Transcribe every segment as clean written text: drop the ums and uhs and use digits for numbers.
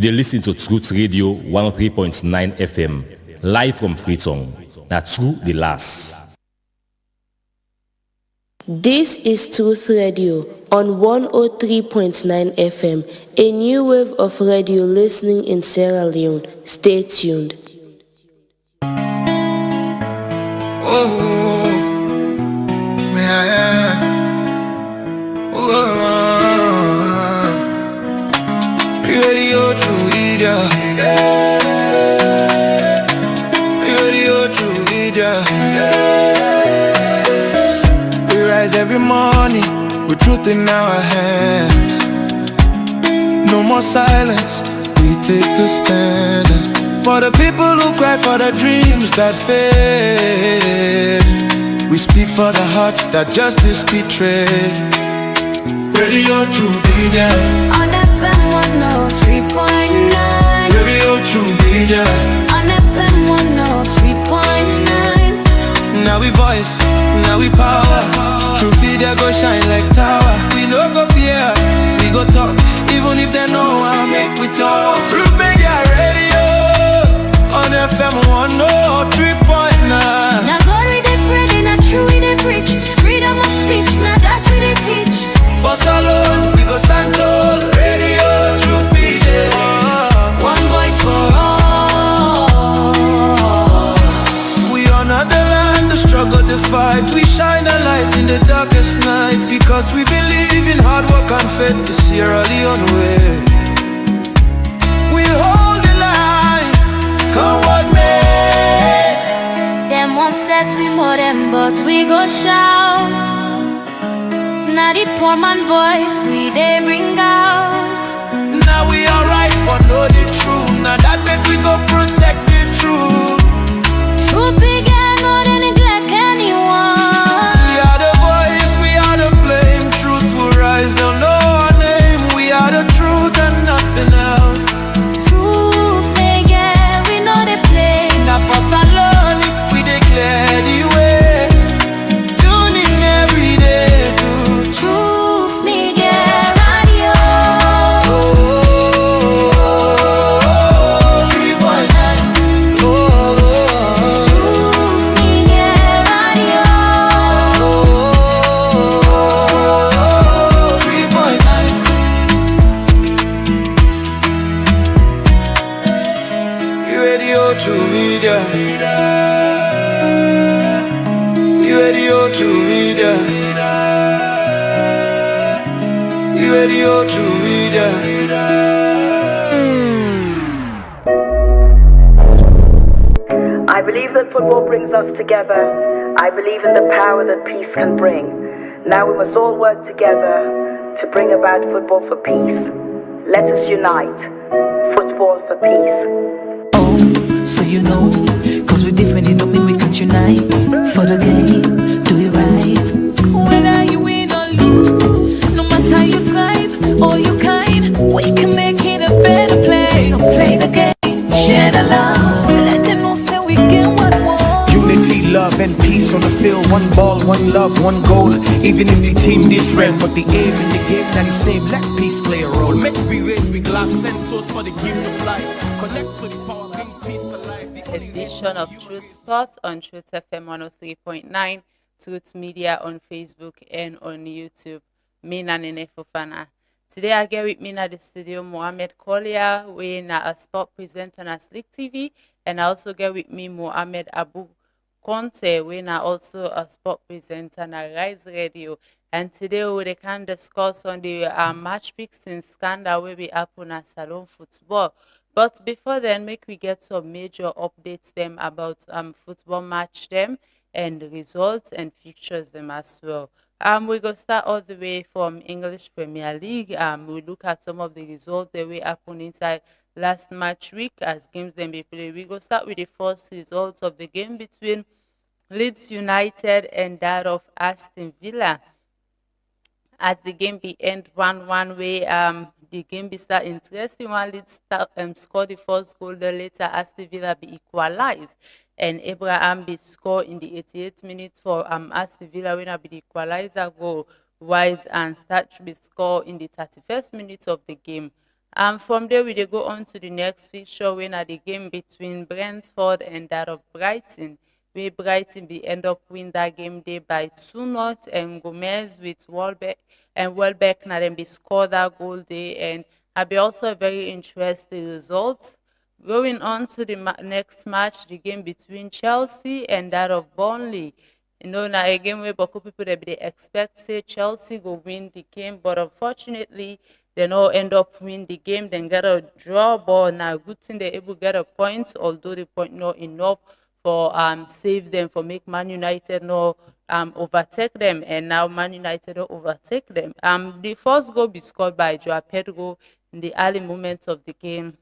dey listen to Truth Radio 103.9 FM, live from Freetown. Na true the last. This is Truth Radio on 103.9 FM, a new wave of radio listening in Sierra Leone. Stay tuned. Radio True Leader. Radio True Leader. We rise every morning with truth in our hands. No more silence, we take the stand. For the people who cry for the dreams that fade, we speak for the hearts that justice betrayed. Radio True Leader. On FM 103.9. Radio True Leader. On FM 103.9. Now we voice, now we power. True Media go shine like tower. We no go fear, we go talk. Even if they know I make we talk. True Media Radio on FM 103.9. Now God we dey Friday, not true we dey preach. Freedom of speech, now that we dey teach. For Salon, we go stand tall. Radio True Media. One voice for all. We honor the land, the struggle, the fight. We shine a light in the darkest night, because we believe in hard work and faith. The Sierra Leone way. We hold the line, come what may. Them one set we more them, but we go shout. Now the poor man voice we they bring out. Now we are right for know the truth. Now that make we go protect the truth. Truth began on any neglect anyone. We are the voice, we are the flame. Truth will rise, they'll know our name. We are the truth and nothing else. Truth they get, we know they play. Now for Salon, we declare the way. Tune in every day to Truth me get radio. 3.9. Truth me get radio. 3.9. Radio True Media. Radio True Media. Radio True Media. I believe that football brings us together. I believe in the power that peace can bring. Now we must all work together to bring about football for peace. Let us unite. Football for peace. Oh, so you know, cause we're different, it don't mean we can't unite. For the game, do it right. Whether you win or lose, no matter your type or your kind, we can make it a better place. So play the game, share the love, let them know say we get what we want. Unity, love, and peace on the field. One ball, one love, one goal. Even if the team different, but the aim in the game that is same. Let peace play a role. Make we raise with glass, send toast for the gift of life. Connect to the power, bring peace alive. Edition of Truth Spot on Truth FM 103.9, Truth Media on Facebook and on YouTube. Me na Nene Fofana. Today I get with me in the studio Mohamed Kolia, we na a sport presenter na Slick TV, and I also get with me Mohamed Abu Conte, we na also a sport presenter na Rise Radio. And today we can discuss on the match fixing scandal where we happen at Salon Football. But before then, make we get some major updates them about football match them and the results and fixtures them as well. We go start all the way from English Premier League. We look at some of the results that we happen inside last match week as games then be played. We go start with the first results of the game between Leeds United and that of Aston Villa. As the game be end 1-1 way, the game be start interesting. One Leeds score the first goal, then later Aston Villa be equalized. And Abraham be score in the 88th minute for Aston Villa winner be the equalizer goal. Wise and Starch be score in the 31st minute of the game. From there, we dey go on to the next fixture, wey na the game between Brentford and that of Brighton, where Brighton be end up win that game day by 2-0, and Gomez with Welbeck na dem be score that goal day, and be also a very interesting result. Going on to the next match, the game between Chelsea and that of Burnley. You know, now a game where Boko people they expect say Chelsea go win the game, but unfortunately they no end up win the game. Then get a draw, but now good thing they able get a point, although the point not enough for save them, for make Man United no overtake them, and now Man United don't overtake them. The first goal be scored by Joao Pedro in the early moments of the game,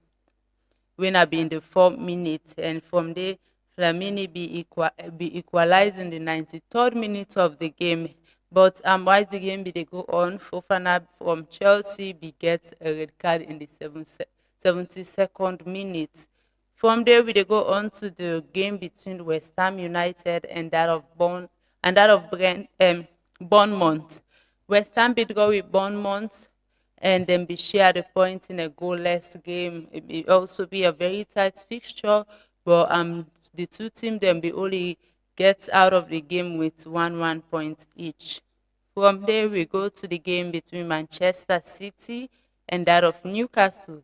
when I be in the 4th minute, and from there Flamini be equalized in the 93rd minute of the game. But while the game be they go on, Fofana from Chelsea be gets a red card in the 72nd minute. From there we they go on to the game between West Ham United and that of Bournemouth. West Ham beat go with Bournemouth, and then be shared a point in a goalless game. It will also be a very tight fixture, but the two teams then be only get out of the game with 1 point each. From there we go to the game between Manchester City and that of Newcastle,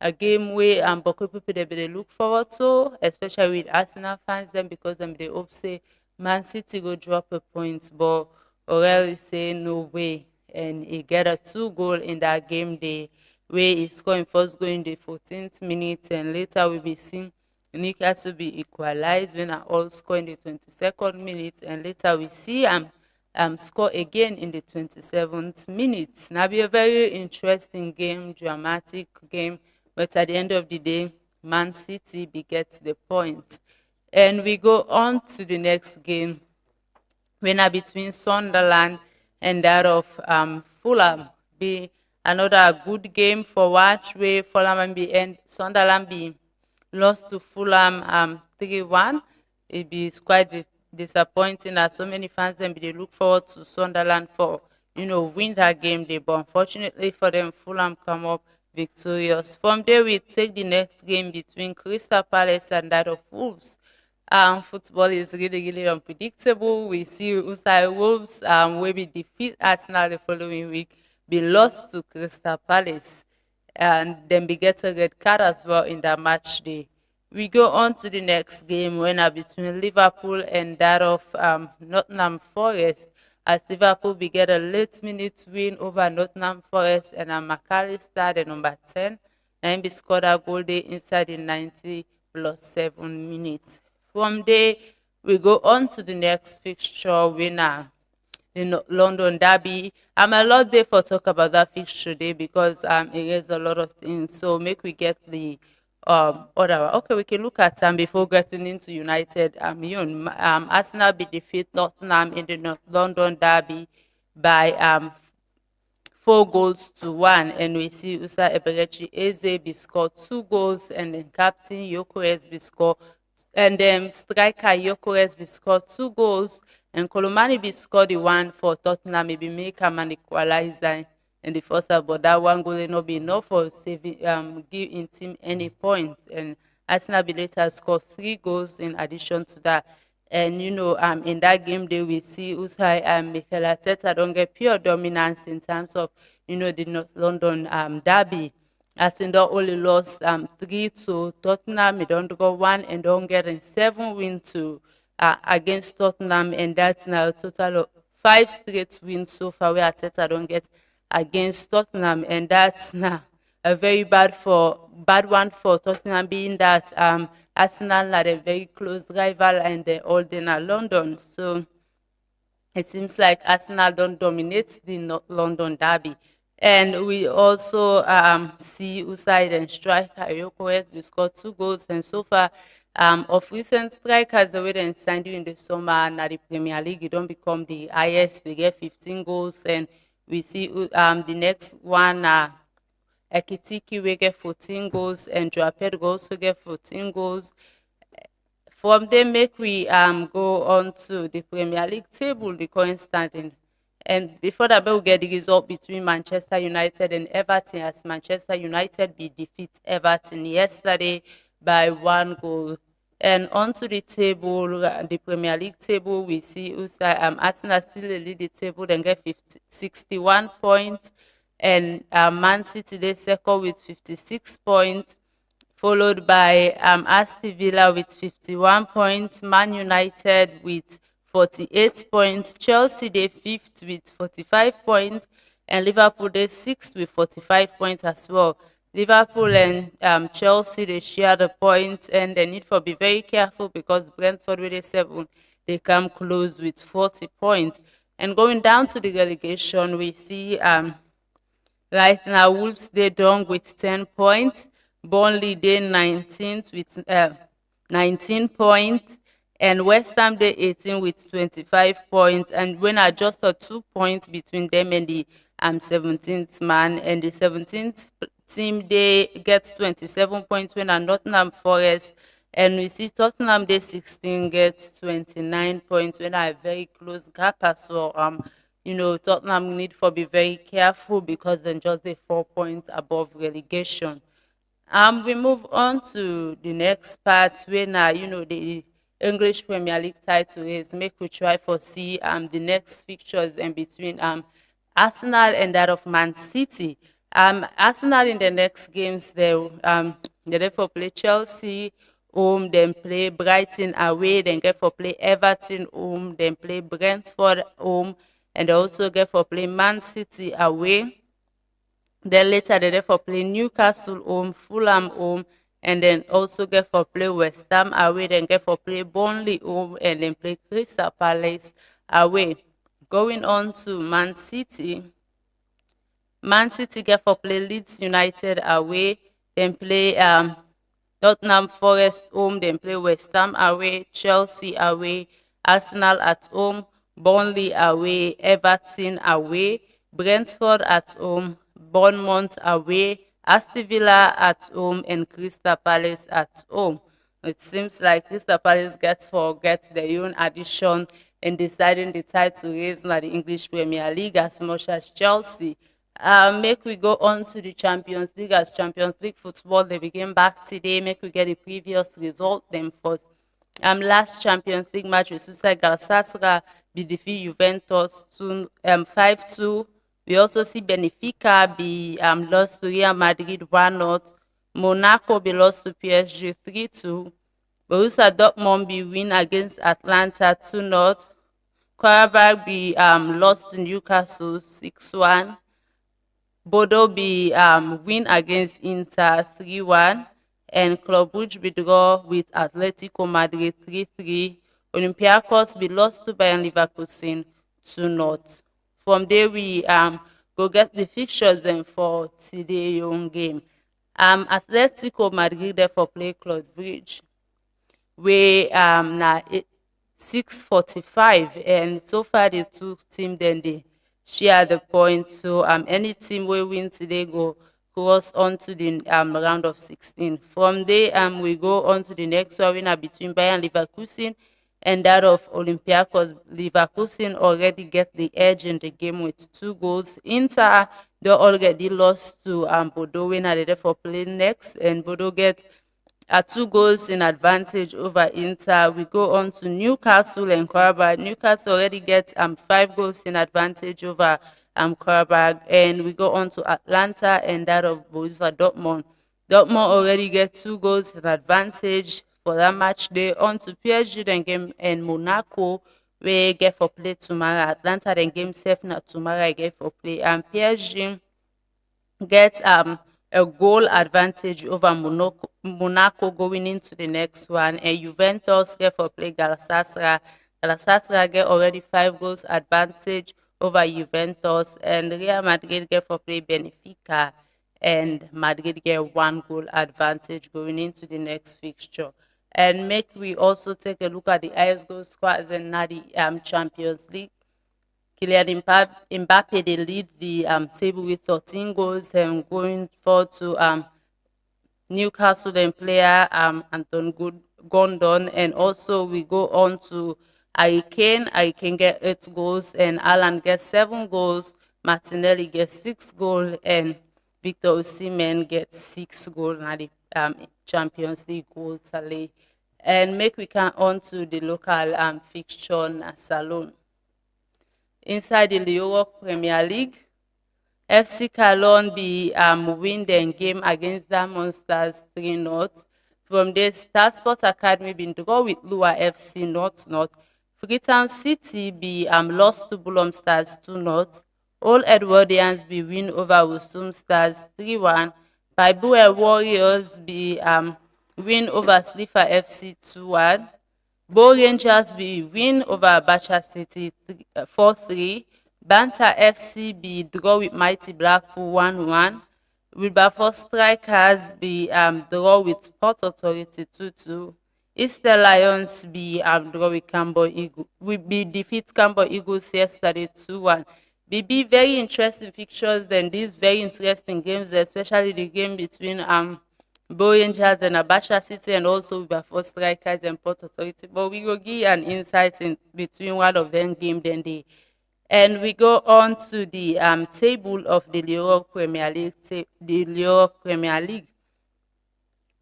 a game where Boko people they look forward to, especially with Arsenal fans them, because they hope say Man City go drop a point, but O'Reilly say no way, and he get a 2 goal in that game day, where he scoring first goal in the 14th minute, and later we be seeing Newcastle be equalized when I all score in the 22nd minute, and later we see score again in the 27th minute. Now be a very interesting game, dramatic game, but at the end of the day, Man City be gets the point. And we go on to the next game, when between Sunderland and that of Fulham. Be another good game for watch, where Fulham be and Sunderland be lost to Fulham 3-1. It be quite disappointing that so many fans then they look forward to Sunderland for win that game day, but unfortunately for them, Fulham come up victorious. From there we take the next game between Crystal Palace and that of Wolves. Football is really unpredictable. We see Usai Wolves will be defeat Arsenal the following week, be lost to Crystal Palace, and then we get a red card as well in that match day. We go on to the next game, when between Liverpool and that of Nottingham Forest, as Liverpool we get a late minute win over Nottingham Forest, and McAllister, the number 10, and be scored a goal day inside the 90+7 minutes. From there, we go on to the next fixture, winner in London Derby. I'm a lot there for talk about that fixture today, because it is a lot of things. So make we get the order. Okay, we can look at before getting into United. Arsenal be defeat Nottingham in the North London Derby by 4-1, and we see Usa Eberechi Eze be scored 2 goals, and then captain Gyökeres be scored, and then striker Gyökeres be scored 2 goals, and Kolomani be scored the one for Tottenham. Maybe make him an equalizer in the first half, but that 1 goal will not be enough for saving giving team any point. And Arsenal be later scored 3 goals in addition to that. And in that game day we see Usai and Mikel Arteta don't get pure dominance in terms of the North London derby. Arsenal only lost 3 to Tottenham. They don't go 1 and don't get in 7 wins to against Tottenham, and that's now a total of 5 straight wins so far where Arteta don't get against Tottenham, and that's now a very bad one for Tottenham, being that Arsenal are a very close rival and they're all in London. So it seems like Arsenal don't dominate the London derby. And we also see Usai and striker Gyökeres, we scored 2 goals, and so far of recent strikers the way they signed you in the summer na the Premier League, you don't become the highest. They get 15 goals, and we see the next one Ekitike will get 14 goals, and Joao Pedro also get 14 goals. From there, make we go on to the Premier League table, the current standing. And before that, we'll get the result between Manchester United and Everton, as Manchester United be defeat Everton yesterday by 1 goal. And onto the table, the Premier League table, we see Arsenal still lead the table, then get 61 points, and Man City they second with 56 points, followed by Aston Villa with 51 points, Man United with 48 points, Chelsea they fifth with 45 points, and Liverpool they sixth with 45 points as well. Liverpool and Chelsea they share the points, and they need to be very careful because Brentford with a 7 they come close with 40 points. And going down to the relegation, we see right now Wolves they done with 10 points, Burnley they 19th with 19 points, and West Ham they 18 with 25 points. And when I just saw 2 points between them and the 17th man, and the 17th team they get 27 points when Nottingham Forest, and we see Tottenham they 16 gets 29 points when a very close gap as well. Tottenham need to be very careful because then just the 4 points above relegation. We move on to the next part where now the English Premier League title is. Make we try for see the next fixtures in between Arsenal and that of Man City. Arsenal in the next games they therefore play Chelsea home, then play Brighton away, then get for play Everton home, then play Brentford home, and they also get for play Man City away. Then later they therefore play Newcastle home, Fulham home, and then also get for play West Ham away, then get for play Burnley home, and then play Crystal Palace away. Going on to Man City. Man City get for play Leeds United away, then play Tottenham Forest home, then play West Ham away, Chelsea away, Arsenal at home, Burnley away, Everton away, Brentford at home, Bournemouth away, Aston Villa at home, and Crystal Palace at home. It seems like Crystal Palace gets their own addition in deciding the title race in the English Premier League as much as Chelsea. Make we go on to the Champions League, as Champions League football they begin back today. Make we get the previous result them first. Last Champions League match with Galatasaray be defeat Juventus 5-2. We also see Benfica be lost to Real Madrid 1-0. Monaco be lost to PSG 3-2. Borussia Dortmund be win against Atlanta 2-0. Karabakh be lost to Newcastle 6-1. Bodo be win against Inter 3-1. And Club Brugge be draw with Atletico Madrid 3-3. Olympiacos be lost to Bayern Leverkusen 2-0. From there we go get the fixtures for today young game. Atletico Madrid therefore play Club Brugge where now 6:45, and so far the two teams then they share the points. So any team will win today go cross on to the round of 16. From there we go on to the next one winner between Bayern Leverkusen and that of Olympiacos. Leverkusen already get the edge in the game with 2 goals. Inter they already lost to Bodo winner they therefore play next, and Bodo get 2 goals in advantage over Inter. We go on to Newcastle and Karabakh. Newcastle already get 5 goals in advantage over Karabakh, and we go on to Atlanta and that of Borussia Dortmund. Dortmund already get 2 goals in advantage for that match. They on to PSG then game and Monaco we get for play tomorrow. Atlanta then game safe now tomorrow I get for play, and PSG get a goal advantage over Monaco going into the next one, and Juventus get for play Galatasaray. Galatasaray get already 5 goals advantage over Juventus, and Real Madrid get for play Benfica, and Madrid get 1 goal advantage going into the next fixture. And make we also take a look at the highest goal scorers in the Champions League. Kylian Mbappe they lead the table with 13 goals, and going forward to Newcastle then player Anton Gordon, and also we go on to Harry Kane get 8 goals, and Alan gets 7 goals. Martinelli gets 6 goals, and Victor Osimhen gets 6 goals na the Champions League goal tally. And make we come on to the local fixture na Salon. Inside the Europe Premier League, FC Cologne be win their game against Diamond Stars 3-0. From there, Star Sports Academy been draw with Lua FC 0-0. Freetown City be lost to Bulom Stars 2-0. Old Edwardians be win over Wusum Stars 3-1. Baibue Warriors be win over Slifa FC 2-1. Bo Rangers be win over Abacha City 4-3. Banta FC be draw with Mighty Blackpool 1-1. Wilberforce Strikers be draw with Port Authority 2-2. Easter Lions be draw with Cambo Eagles. We be defeat Cambo Eagles yesterday 2-1. BB very interesting fixtures than these very interesting games, especially the game between Bo Rangers and Abacha City, and also Wilberforce Strikers and Port Authority. But we will give an insight in between one of them game then the. And we go on to the table of the Europe Premier League.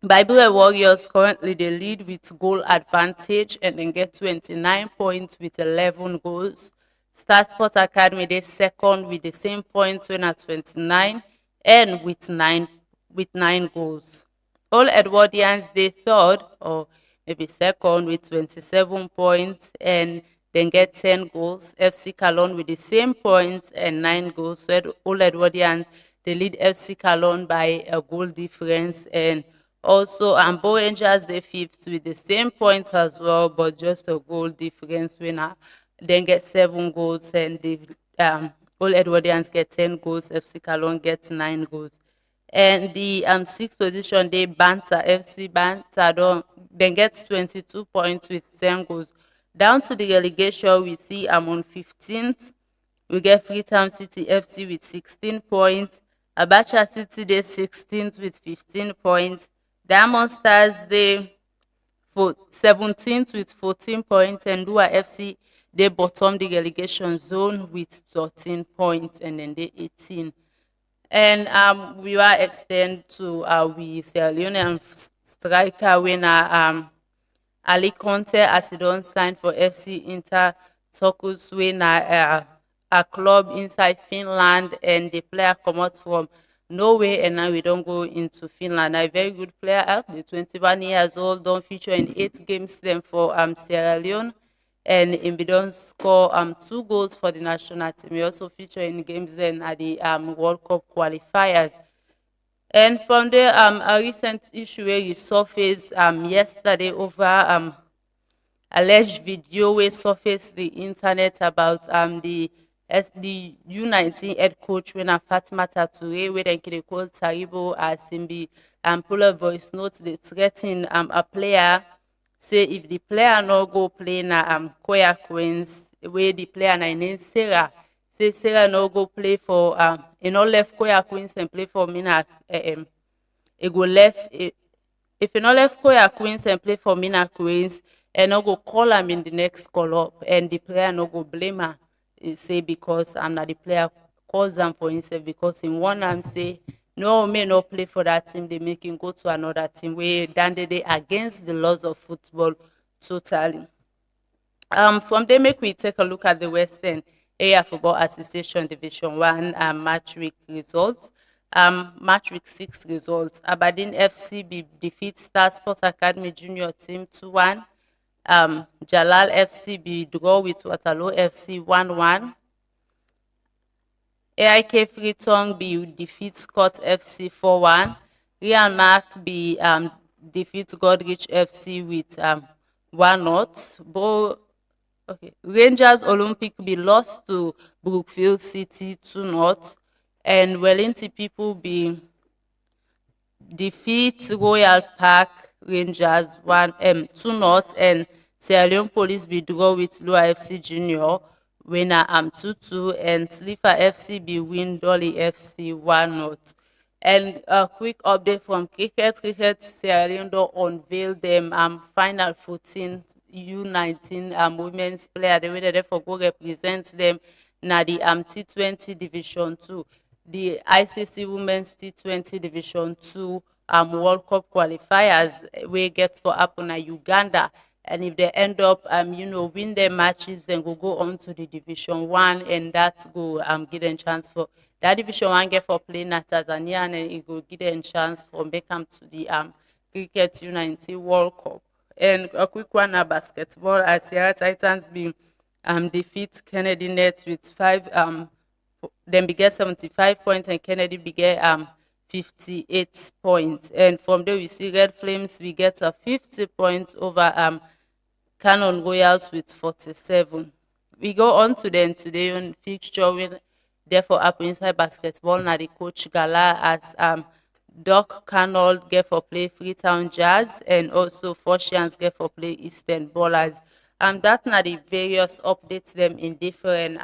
Bible Warriors currently they lead with goal advantage and then get 29 points with 11 goals. Star Sports Academy they second with the same points when at 29 and with 9 goals. All Edwardians they third or maybe second with 27 points and then get 10 goals. FC Cologne with the same points and 9 goals. So all Edwardians they lead FC Cologne by a goal difference, and also Bo Rangers they fifth with the same points as well, but just a goal difference winner. Then get 7 goals, and the all Edwardians get 10 goals. FC Cologne gets 9 goals. And the sixth position they Banta FC Banta then gets 22 points with 10 goals. Down to the relegation, we see I'm on 15th. We get Freetown City FC with 16 points. Abacha City they 16th with 15 points. Diamond Stars they 17th with 14 points, and Lua FC they bottom the relegation zone with 13 points, and then they 18. And we will extend to we Sierra Leone striker winner Ali Conte as he don't sign for FC Inter Turkus winner a club inside Finland, and the player come out from Norway, and now we don't go into Finland. A very good player, the 21 years old, don't feature in 8 games then for Sierra Leone, and he don't score 2 goals for the national team. He also feature in games then at the World Cup qualifiers. And from there, a recent issue where you surfaced yesterday over alleged video where surfaced the internet about the U19 head coach when Fatimata Toure, where they call Taribo as Simbi pull a voice note, they threaten a player, say if the player no go play na Koya Queens, where the player na name Sarah, say Sarah no go play for no left Koya Queens and play for Mina it go left if you no left Koya Queens and play for Mina Queens, and no go call him in the next call up, and the player no go blame her. Say because I'm not the player calls them for himself, because in one arm say no may not play for that team, they make him go to another team where then they against the laws of football totally. From there make we take a look at the Western Area Football Association Division 1 match week results. Match week 6 results. Aberdeen FC defeat Star Sports Academy Junior team 2-1. Jalal FC be draw with Waterloo FC 1-1. AIK Freetown be defeat Scott FC 4-1. Real Mark be defeat Godrich FC with 1-0. Rangers Olympic be lost to Brookfield City 2-0. And Wellington people be defeat Royal Park Rangers 2-0, and Sierra Leone Police be draw with Lua FC Junior winner 2-2, and Slifa FC be win Dolly FC 1-0. And a quick update from cricket. Sierra Leone don't unveil them final 14 U19 women's player, the way that they for go represent them na the T20 Division 2, the ICC Women's T20 Division 2 World Cup qualifiers we get for happen na Uganda. And if they end up, win their matches, then go on to the Division 1, and that go give them chance for that Division 1 get for playing na Tanzania, and then it go give them chance for make them to the Cricket U19 World Cup. And a quick one na basketball, as Sierra Titans been defeat Kennedy Nets with 5 then we get 75 points and Kennedy we get 58 points. And from there we see Red Flames we get a 50 points over Canon Royals with 47. We go on to then today on fixture with therefore up inside basketball now the coach Gala as Doc Cannell get for play Freetown Jazz and also Foshians get for play Eastern Ballers. That now the various updates them in different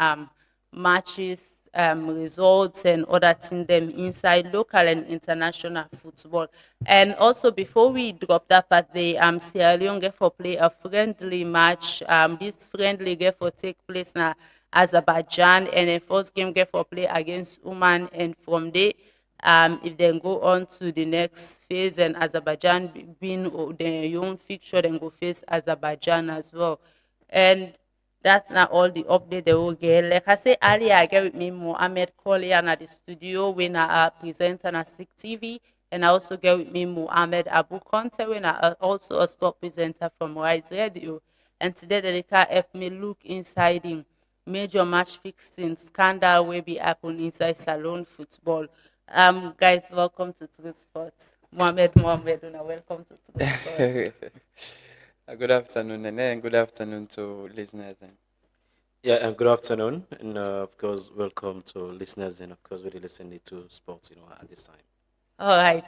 matches, results and other things them inside local and international football. And also before we drop that part, the Sierra Leone get for play a friendly match. This friendly get for take place now Azerbaijan, and the first game get for play against Oman, and from there if they go on to the next phase and Azerbaijan win their own fixture, then go face Azerbaijan as well. And that's not all the update they will get. Like I said earlier, I get with me Mohamed Collier at the studio when I present on a Sick TV. And I also get with me Mohamed Abu Conte when I also a sport presenter from Rise Radio. And today they can help me look inside the major match fixing scandal will be happening inside Salon football. Guys, welcome to Truth Sports. Mohamed, welcome to Truth Sports. Good afternoon, Nene, and good afternoon to listeners. Yeah, and good afternoon, and of course, welcome to listeners, and of course, really listening to sports, at this time. All right.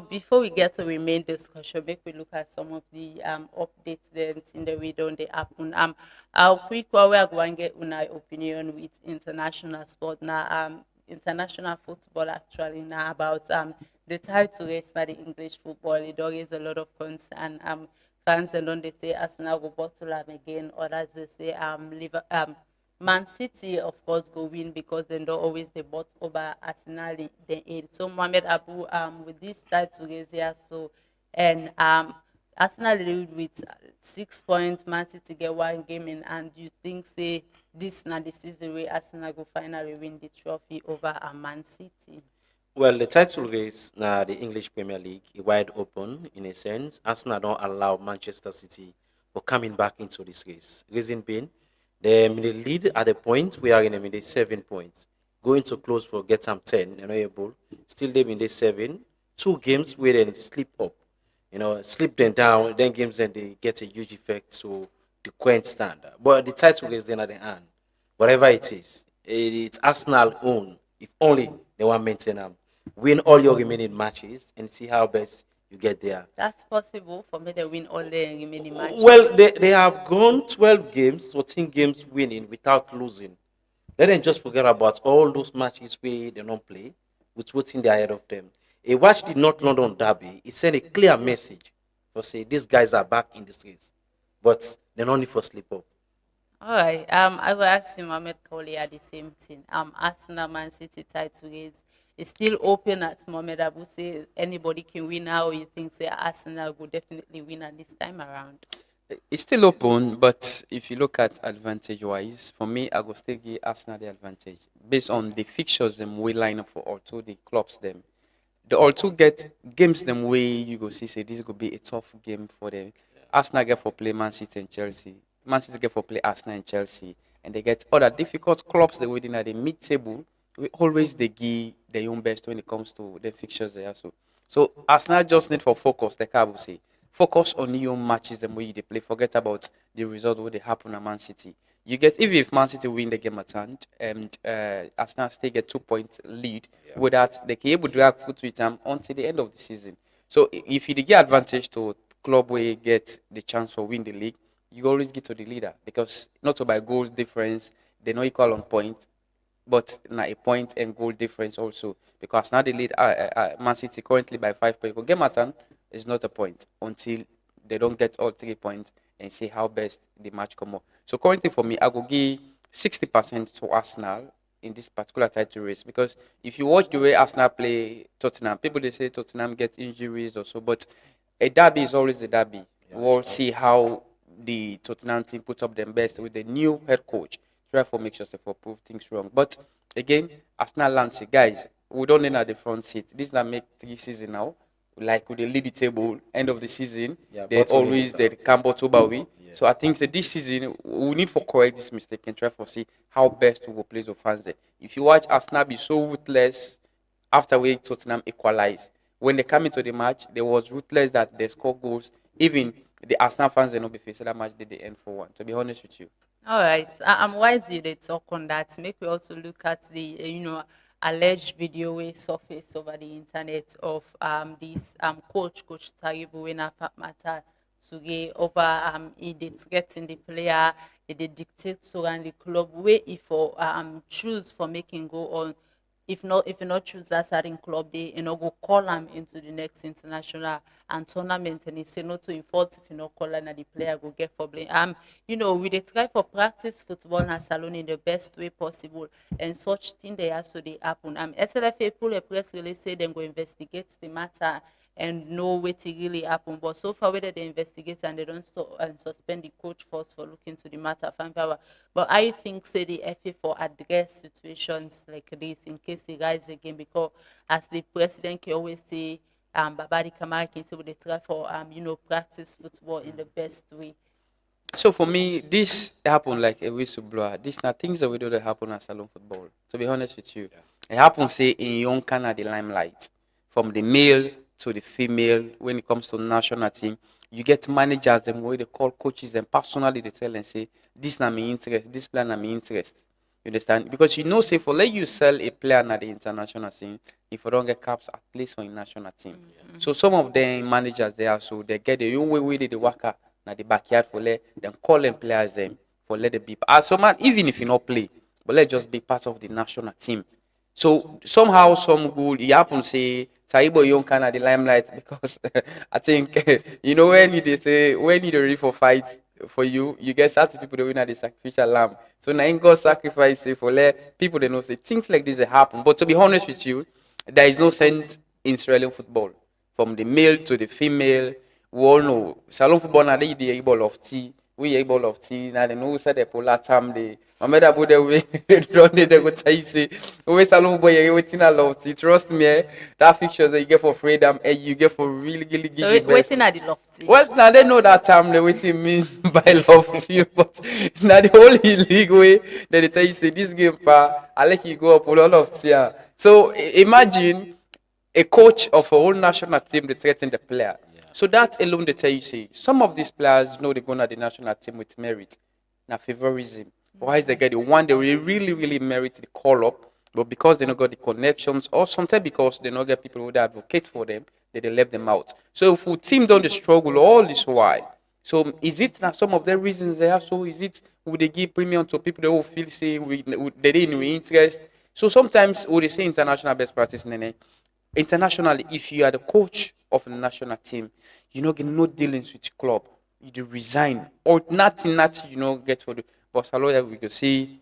Before we get to the main discussion, make we look at some of the updates then in the way they happen. I'll quick while we are going to get una opinion with international sport now. International football actually now about the title race na the English football. It always a lot of concern. Fans and don't they say Arsenal go bottle them again, others they say Man City of course go win because they don't always they bought over Arsenal the aid. So Mohamed Abu with this title race here, so and Arsenal lead with 6 points, Man City get one game in, and you think say this is the way Arsenal go finally win the trophy over a Man City? Well, the title race now the English Premier League is wide open in a sense. Arsenal don't allow Manchester City for coming back into this race. Reason being, they lead at the point we are in the 7 points, going to close for get them 10, able. Still they in the 7. 2 games where they slip up, slip them down. Then games and they get a huge effect to the current standard. But the title race then at the end, whatever it is, it's Arsenal own. If only they want to maintain them. Win all your remaining matches and see how best you get there. That's possible for me to win all the remaining matches. Well, they have gone 12 games, 14 games winning without losing. Let them just forget about all those matches where they don't play, with what's in the ahead of them. A watch the North London Derby, it sent a clear message for say these guys are back in the race, but they don't need for slip up. All right. I will ask you, Mohamed Collier, the same thing. Arsenal Man City title race is still open at Mohamed Abu say anybody can win now, or you think say Arsenal will definitely win at this time around? It's still open, but if you look at advantage-wise, for me, I go still give Arsenal the advantage based on the fixtures them we line up for all two the clubs them. The all two get games them way you go see say this could be a tough game for them. Arsenal get for play Man City and Chelsea. Man City get for play Arsenal and Chelsea, and they get other difficult clubs that within at the mid-table. We always they give their own best when it comes to the fixtures they have. So Arsenal just need for focus, like I would say. Focus on your matches the way they play. Forget about the result where they happen at Man City. You get even if Man City win the game at hand and Arsenal still get 2 point lead, with that they can able to drag foot with them until the end of the season. So if you get advantage to club where you get the chance for win the league, you always get to the leader because not so by goal difference, they not equal on point, but now a point and goal difference also because now they lead Man City currently by 5 points. For game at hand is not a point until they don't get all 3 points and see how best the match come up. So currently for me, I go give 60% to Arsenal in this particular title race, because if you watch the way Arsenal play Tottenham, people they say Tottenham get injuries or so, but a derby is always a derby. We'll see how the Tottenham team puts up their best with the new head coach. Try for make sure to prove things wrong. But again, Arsenal lands it, guys. We don't end at the front seat. This now make 3 seasons now. Like with the lead the table, end of the season, they always they can bottle Bowie. So I think that this season we need to correct this mistake and try for see how best we will play the fans there. If you watch Arsenal be so ruthless after we Tottenham equalize, when they come into the match, they was ruthless that they score goals. Even the Arsenal fans they not be facing that match did they end for one. To be honest with you. All right, I'm wise you they talk on that. Make we also look at the alleged video we surfaced over the internet of this coach Taribo when matter to over he did threaten the player, he did dictate to run the club where if for choose for making go on. If not choose that certain club, they go call him into the next international and tournament, and he say not to enforce if call him, and the player go get for blame. We they try for practice football in Salon in the best way possible, and such thing they also they happen. SLFA pull a press release say them go investigate the matter and know what really happened. But so far, whether they investigate and they don't suspend the coach first for looking to the matter. But I think say the FA for address situations like this in case they rise again, because as the president can always say, Babadi Kamara can say they try for practice football in the best way. So for me, this happened like a whistleblower. This not things that we do that happen at Salon football. To be honest with you, it happens say in young Canada the limelight, from the male to the female. When it comes to national team, you get managers them where they call coaches and personally they tell and say this not my interest, this plan not my interest. You understand? Because say for let you sell a player at the international scene, if you don't get caps at least for a national team. Mm-hmm. So some of them managers they are so they get the own way they work at the backyard for let them call them players them for let them be so man, even if you not play, but let just be part of the national team. So somehow some good it happens say Taibo Young can at the limelight, because I think when you say when you ready for fights for you get certain people that win at the sacrificial lamb. So now in God sacrifice for let people they know say things like this happen. But to be honest with you, there is no sense in Australian football. From the male to the female, we all know Salon football now they the able of tea. We able of tea now they know say the polar time they Mameda Bude we run they go tell you say we Salon boy you waiting a lot tea. Trust me, that fixtures that you get for freedom and you get for really give so you waiting at the lofty. Well now they know that time they waiting mean by lofty, but now the whole league way that they tell you say this game I let you go up with all of tea. So imagine a coach of a whole national team they threaten the player. So that alone they tell you say some of these players know they go to the national team with merit. Now favorism. Why is they get the one they really merit the call up, but because they don't got the connections, or sometimes because they don't get people who advocate for them, they left them out. So if we team don't struggle all this while, so is it now some of the reasons they have? So is it would they give premium to people that will feel say they didn't interest? So sometimes would they say international best practice internationally, if you are the coach of the national team, you get no dealings with the club. You do resign or nothing get for the Barcelona. We can see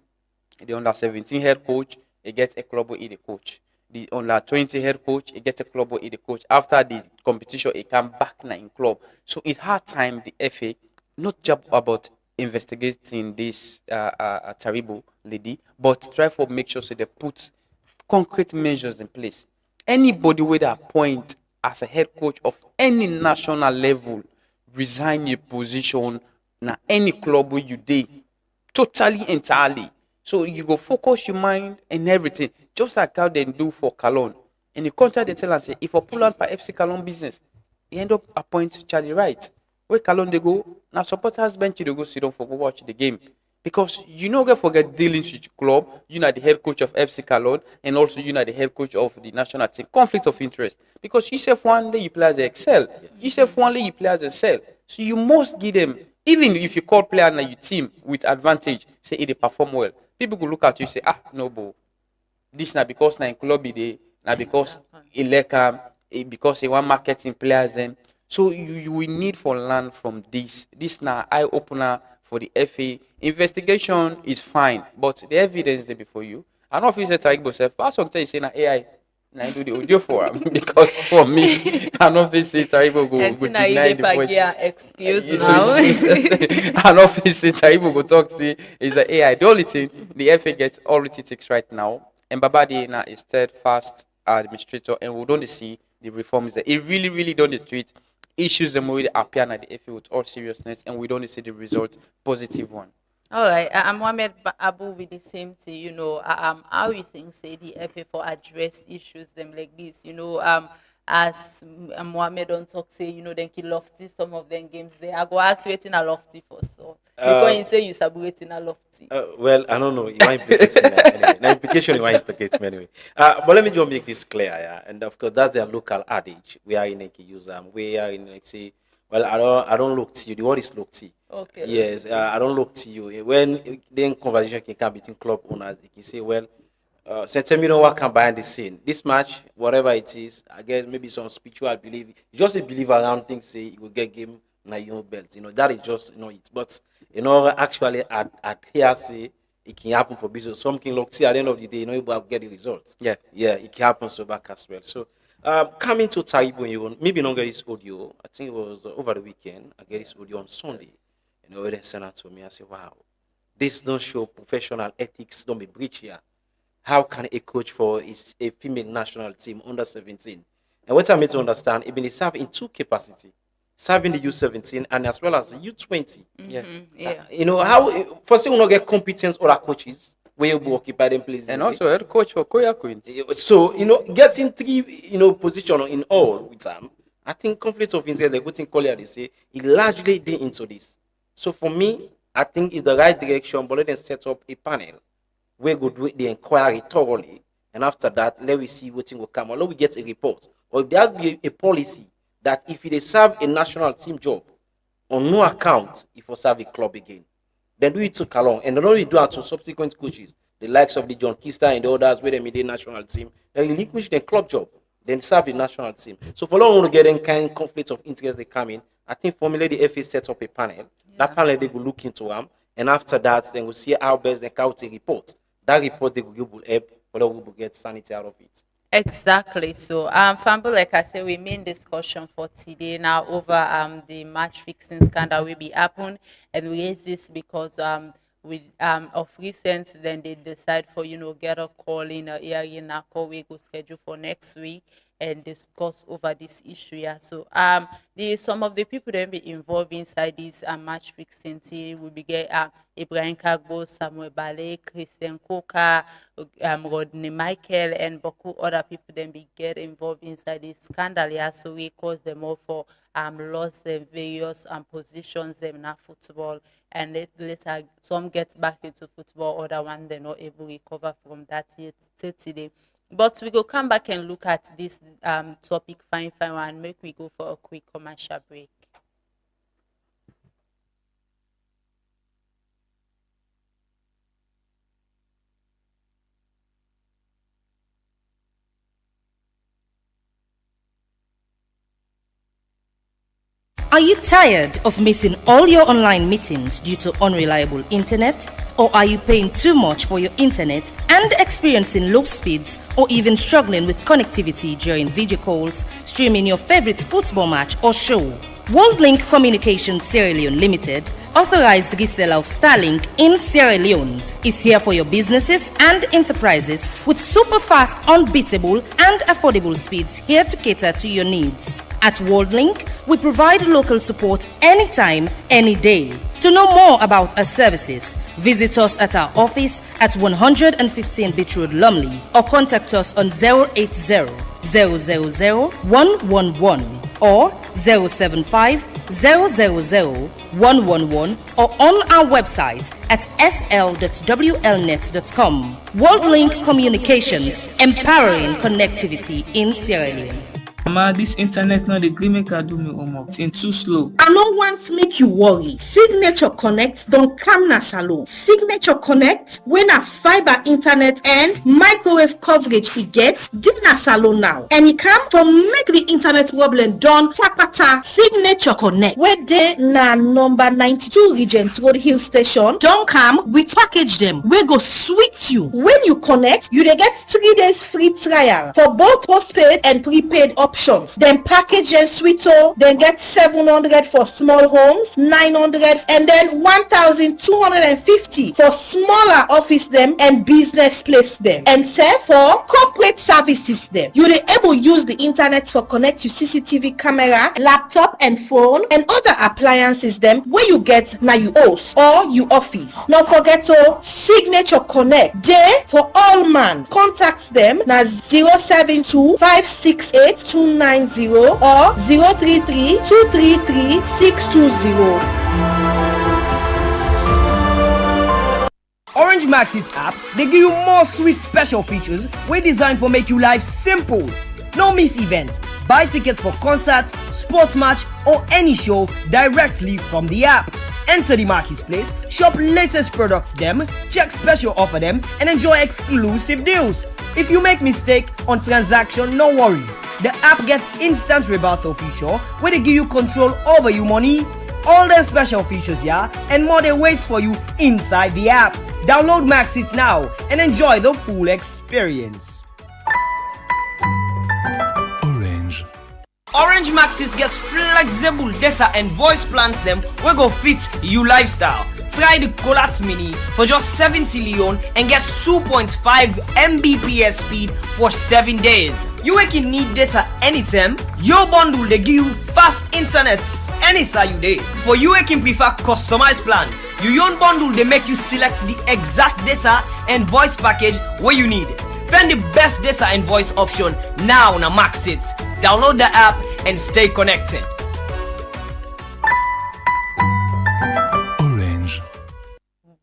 the under 17 head coach, he gets a club with the coach. The under 20 head coach, he gets a club with the coach. After the competition, he come back now in club. So it's hard time the FA not just about investigating this terrible lady, but try for make sure so they put concrete measures in place. Anybody with a point as a head coach of any national level resign your position na any club where you dey totally entirely. So you go focus your mind and everything, just like how they do for Cologne. In the contract they tell and say if I pull out by FC Cologne business, you end up appoint Charlie Wright. Where Cologne they go, now supporters bench they go sit down for go watch the game. Because get forget dealings with your club, the head coach of FC Cologne, and also the head coach of the national team. Conflict of interest. Because you say one day you players excel. You say one day you players excel. So you must give them, even if you call player na your team with advantage, say they perform well. People will look at you and say, no, bo. This not because na in club they, not because he like because he want marketing players then. So you will need for learn from this. This now eye opener for the FA. Investigation is fine, but the evidence there before you. I don't know if you say Taribo self, but sometimes you say na AI. I do the audio for him because for me, I don't feel say Taribo go deny the voice. Excuse now. I don't feel say Taribo go talk to is the AI. The only thing the FA gets all it takes right now, and Babadi now is steadfast administrator, and we don't see the reforms that it really don't treat issues them with appear at the FA with all seriousness, and we don't see the result positive one. All right, I'm Mohamed Abu with the same thing. How you think say the FA for address issues them like this? As Mohamed don't talk say, then he lofty some of them games there. I go ask you waiting a lofty for so. Because you say you saboting a lofty. Well, I don't know. It might implicate me anyway. The implication it might implicate me anyway. But let me just make this clear, yeah. And of course, that's a local adage. We are in a use we are in say. Well, I don't look to you. The word is look to you. Okay. Yes, I don't look to you. When then conversation can come between club owners, they can say, well, tell me what can behind the scene. This match, whatever it is, I guess maybe some spiritual belief. You just a believe around things, say you will get game na your belt. That is just it. But actually at here say it can happen for business. Something look to at the end of the day, you will get the results. Yeah, it can happen so back as well. So. Coming to Taribo, maybe not get this audio. I think it was over the weekend. I get this audio on Sunday. When they sent it to me, I said, wow, this don't show professional ethics, don't be breach here. How can a coach for a female national team under 17? And what I made to understand, even they serve in two capacity, serving the U17 and as well as the U20. How first we not get competence other coaches. Where you occupy them places. And also head coach for Koya Queens. So, getting three, position in all with them, I think conflict of interest, the good thing Collier they say, he largely did into this. So for me, I think it's the right direction, but let them set up a panel where we go do the inquiry thoroughly. And after that, let we see what thing will come. Or let we get a report. Or if there be a policy that if they serve a national team job, on no account, if we serve a club again. Then do it took along, and not only do it to subsequent coaches, the likes of the John Kister and the others with the media national team, they relinquish their club job, then serve the national team. So for long to get any kind of conflict of interest they come in, I think formally the FA set up a panel. Yeah. That panel they will look into them, and after that, then we'll see how best they can a report. That report they will help for the will get sanity out of it. Exactly. So, Fambo, like I said, we main discussion for today now over the match fixing scandal will be happen, and we raise this because of recent then they decide for get a call in a hearing now call we go schedule for next week and discuss over this issue. Yeah. So some of the people that will be involved inside this match fixing team will be get Ibrahim Kagbo, Samuel Bale, Christian Koka, Rodney Michael, and Boku other people then be get involved inside this scandal. Yeah. So we cause them all for lost their various positions them in football, and later some get back into football, other one they're not able to recover from that yet today. But we go come back and look at this topic fine and make we go for a quick commercial break. Are you tired of missing all your online meetings due to unreliable internet? Or are you paying too much for your internet and experiencing low speeds or even struggling with connectivity during video calls, streaming your favorite football match or show? WorldLink Communications Sierra Leone Limited, authorized reseller of Starlink in Sierra Leone, is here for your businesses and enterprises with super fast, unbeatable and affordable speeds here to cater to your needs. At WorldLink, we provide local support anytime, any day. To know more about our services, visit us at our office at 115 Beach Road, Lumley, or contact us on 080 000 111 or 075 000 111 or on our website at sl.wlnet.com. WorldLink Communications, empowering connectivity in Sierra Leone. Mama, this internet not the gree make I do me homework. It's too slow. I no want make you worry. Signature Connect don come na salon. Signature Connect when a fiber internet and microwave coverage e get, dey na salon now. And e come from make the internet problem done Takpata Signature Connect, wey dey na number 92 Regent Road Hill Station. Don come with package dem wey go sweet you. When you connect, you dey get 3 days free trial for both postpaid and prepaid options. Dem package dem sweet o. Dem get 700 for small homes, 900 and then 1,250 for smaller office dem and business place dem, and sef for corporate services dem. You dey able use the internet for connect to CCTV camera, laptop and phone and other appliances dem wey you get na you house or you office. No forget o, Signature Connect dey for all man. Contact dem na 072 568 290 or 033 233 620. Orange Maxit app, they give you more sweet special features wey designed for make you life simple. No miss events. Buy tickets for concerts, sports match or any show directly from the app. Enter the marketplace, shop latest products them, check special offer them and enjoy exclusive deals. If you make mistake on transaction, no worry. The app gets instant reversal feature where they give you control over your money. All the special features here and more they waits for you inside the app. Download Maxit now and enjoy the full experience. Orange Maxit gets flexible data and voice plans them wey go fit you lifestyle. Try the Colat Mini for just 70 leon and get 2.5 Mbps speed for 7 days. You can need data anytime. Your bundle they give you fast internet anytime you day. For you can prefer customized plan. Your own bundle they make you select the exact data and voice package where you need. Find the best data and voice option now na Maxit. Download the app and stay connected. Orange.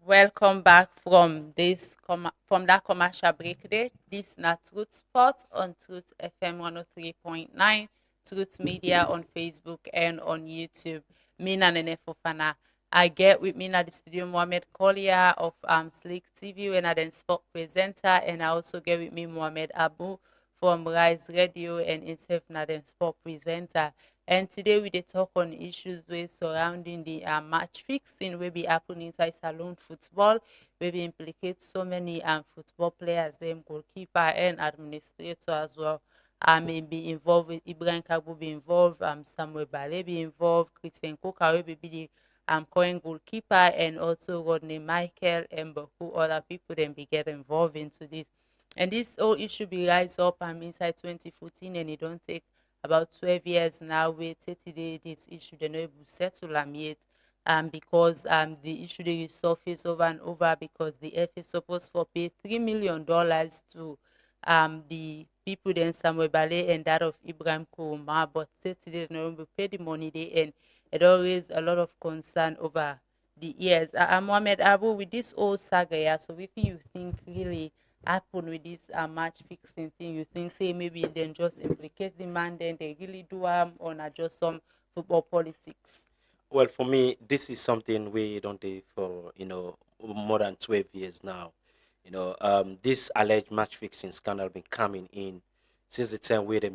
Welcome back from that commercial break there. This na Truth Spot on Truth FM 103.9, Truth Media on Facebook and on YouTube. Me na Nene Fofana. I get with me at the studio Mohamed Collier of Slick TV and then sport presenter, and I also get with me Mohamed Abu from Rise Radio and himself Naden sport presenter. And today we dey talk on issues wey surrounding the match fixing wey be happening inside saloon football, wey be implicate so many football players, them goalkeeper and administrator as well. May be involved with Ibrahim Kagbo be involved, Samuel Bale be involved, Christian Koka will be the current goalkeeper, and also Rodney Michael and who other people then be get involved into this. And this whole issue be rise up inside 2014, and it don't take about 12 years now. We 30 days this issue they not able to settle yet, because the issue they resurface over and over because the FA supposed to pay $3 million to the people then Samuel Bale and that of Ibrahim Kouma, but 30 days they not able to pay the money they and it always a lot of concern over the years. Mohamed Abu, with this old saga, yeah, so what do you think really happened with this match fixing thing? You think, say, maybe then just implicate the man, then they really do or not just some football politics? Well, for me, this is something we don't do for, more than 12 years now. This alleged match fixing scandal been coming in since the time where they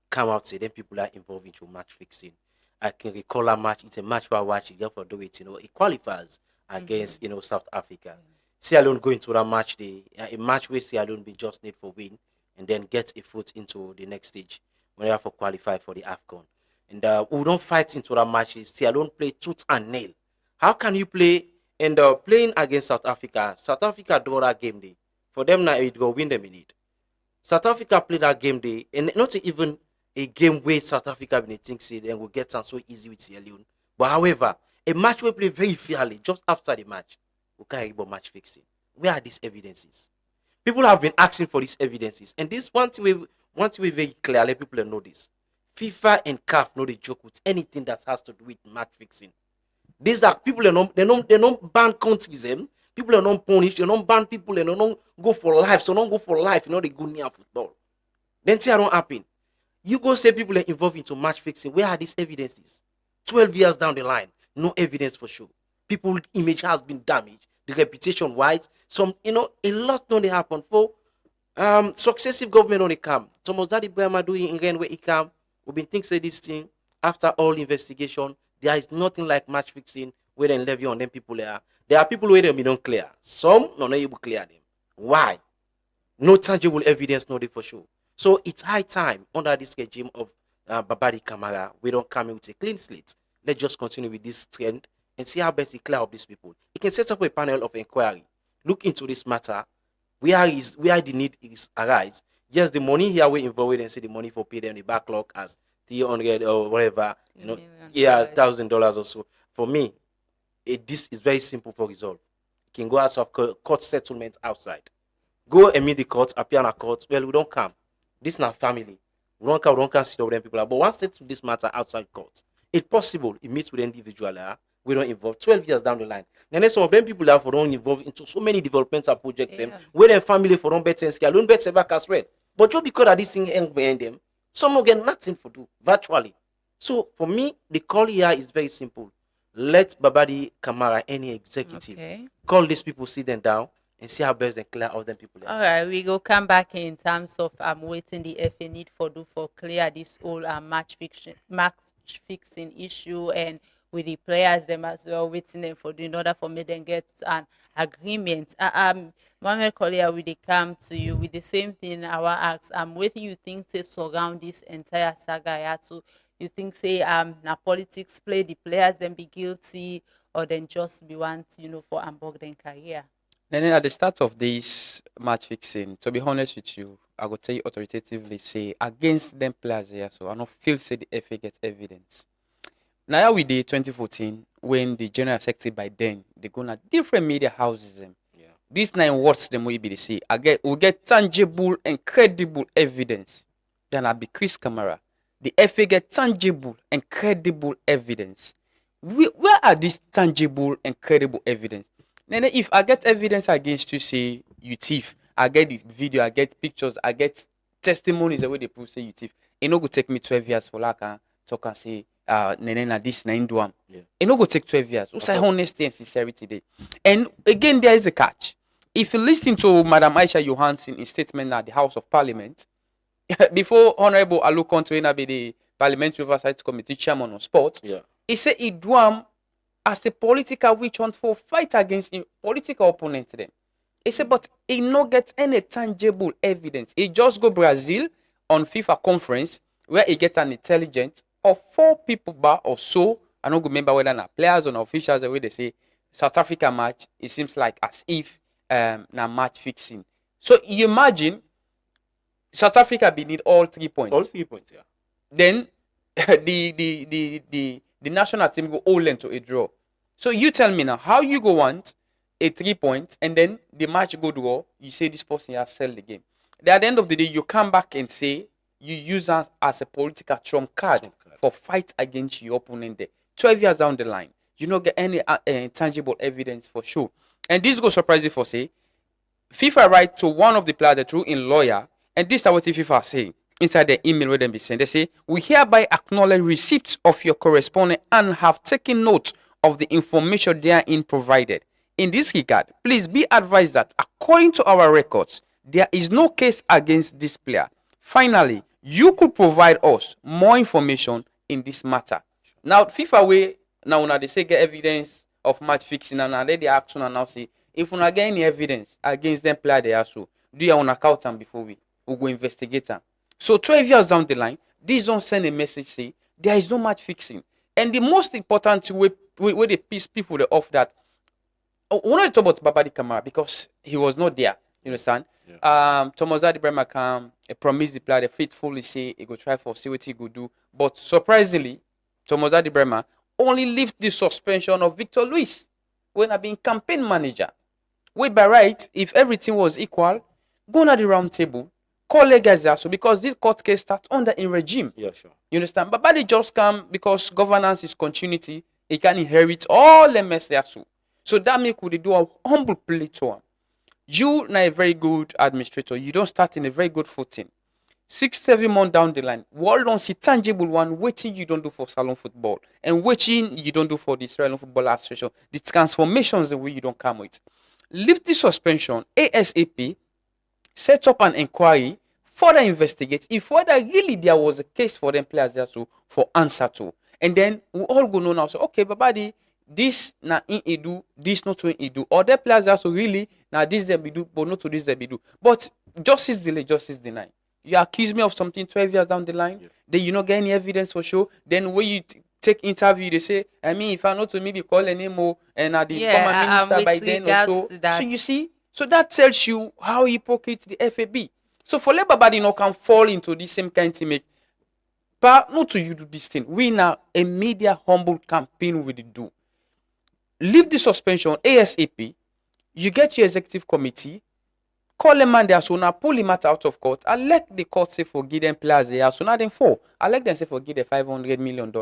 come out, say, then people are involved into match fixing. I can recall a match. It's a match where I watch it. Therefore, do it. It qualifies against South Africa. Sierra Leone go into that match day, a match where Sierra Leone be just need for win and then get a foot into the next stage when they have to qualify for the AFCON. And we don't fight into that match. Sierra Leone play tooth and nail. How can you play and playing against South Africa? South Africa draw that game day. For them now, it go win them in it. South Africa play that game day and not even a game where South Africa thinks it and will get some so easy with Sierra Leone. But however, a match we play very fairly just after the match. We can't about match fixing. Where are these evidences? People have been asking for these evidences. And this one thing we very clear, let people know this. FIFA and CAF know they joke with anything that has to do with match fixing. These are people they don't ban countries, people are not punish, they don't ban people, they don't go for life. So don't go for life, they go near football. Then things don't happen. You go say people are involved into match fixing. Where are these evidences? 12 years down the line, no evidence for sure. People's image has been damaged. the reputation wise. Some, a lot don't happen for successive government on the come. Thomas Daddy Brema doing in where he come. We've been thinking this thing after all investigation. There is nothing like match fixing where they levy on them people there. There are people where they don't clear. Some not able to clear them. Why? No tangible evidence, no they for sure. So it's high time under this regime of Babadi Kamara, we don't come in with a clean slate. Let's just continue with this trend and see how best he clear up these people. He can set up a panel of inquiry, look into this matter, where the need is arise. Yes, the money here we involved and say the money for pay them the backlog as 300 or whatever, $1,000 or so. For me, this is very simple for resolve. You can go out of court settlement outside. Go and meet the court, appear in a court. Well, we don't come. This is not family. We don't come sit over them people. But once settle this matter outside court, it's possible it meets with the individual. We don't involve 12 years down the line. Then some of them people have don't involve into so many developmental projects. Where their family for don't bet and scale, don't bet back as well. But just because of this thing hang behind them, some don't get nothing for do virtually. So for me, the call here is very simple. Let Babadi Kamara, any executive, call these people, sit them down, and see how best they clear all them people. All right, we go come back in terms of waiting the FA need for clear this whole match fixing issue, and with the players them as well, waiting them for in order for me then get an agreement. Mohamed Kolia, we come to you with the same thing. Our ask, what do you think to surround this entire saga? So you think say na politics play, the players then be guilty, or then just be want for Hamburg then career? Then at the start of this match fixing, to be honest with you, I will tell you authoritatively say against them players here, so I don't feel say the FA get evidence. Now we did 2014 when the general executive by then they go to different media houses them. These 9 words them will be the say. We get tangible and credible evidence. Then I'll be Chris Kamara. The FA get tangible and credible evidence. Where are these tangible and credible evidence? Then if I get evidence against you, say you thief, I get the video, I get pictures, I get testimonies the way they prove say you thief. It no go take me 12 years for like talk and say nene this na induam. It no go take 12 years. Who say honesty and sincerity there. And again, there is a catch. If you listen to Madam Aisha Johansson in statement at the House of Parliament, before Honorable Alu Kontrena be the Parliamentary Oversight Committee chairman on sport, he said he do as a political witch hunt for fight against a political opponent to them. He said, but he not get any tangible evidence. He just go Brazil on FIFA conference where he get an intelligence of 4 people bar or so. I don't remember whether na players or officials the way they say South Africa match. It seems like as if na match fixing. So you imagine South Africa be need all 3 points. All 3 points, yeah. Then the national team go all into a draw. So you tell me now, how you go want a 3 point and then the match go draw, you say this person has sell the game. Then at the end of the day, you come back and say you use us as a political trump card for fight against your opponent there. 12 years down the line, you don't get any tangible evidence for sure. And this go surprise you for say, FIFA write to one of the players that threw in lawyer, and this is what FIFA say inside the email where them be sent. They say, we hereby acknowledge receipts of your correspondence and have taken note of the information therein provided. In this regard, please be advised that according to our records, there is no case against this player. Finally, you could provide us more information in this matter. Now, FIFA way, now they say get evidence of match fixing and now they action and now say, if we not get any evidence against them player they are so, do you want to count them before we go investigate them? So 12 years down the line, this don't send a message say, there is no match fixing. And the most important way they piss people off that, we want to talk about Babadi Kamara because he was not there. You understand? Yeah. Thomas Daddy Brema come promise the player, they faithfully say he go try for see what he go do. But surprisingly, Thomas Daddy Brema only lift the suspension of Victor Luis when I been campaign manager. Wait, by right, if everything was equal, go to the round table, call Legacy. So because this court case starts under in regime. Yeah, sure. You understand? But Babadi just come because governance is continuity. He can inherit all the mess there. So that make we do a humble plea to him. You are a very good administrator. You don't start in a very good footing. 6-7 months down the line, we don't see tangible one waiting you don't do for salon football and waiting you don't do for the Israeli Football Association. The transformations the way you don't come with. lift the suspension ASAP, set up an inquiry, further investigate if whether really there was a case for them players there to for answer to. And then we all go know now, so okay, Babadi, this na in edu, this not in edu. Or the players there so really now this they be do, but not to this they be do. But justice delay, justice deny. You accuse me of something 12 years down the line, then you not get any evidence for sure. Then when you take interview, they say, I mean, if I not to maybe call a name or and the former minister by then or so. So you see, so that tells you how hypocrite the FAB. So for let Babadi not can fall into this same kind of thing. But not to you do this thing. We now a media humble campaign with it do. Leave the suspension ASAP. You get your executive committee. Call a man there, so now pull him out of court. I let the court say forgive them players there, so now then four. I let them say forgive the $500 million.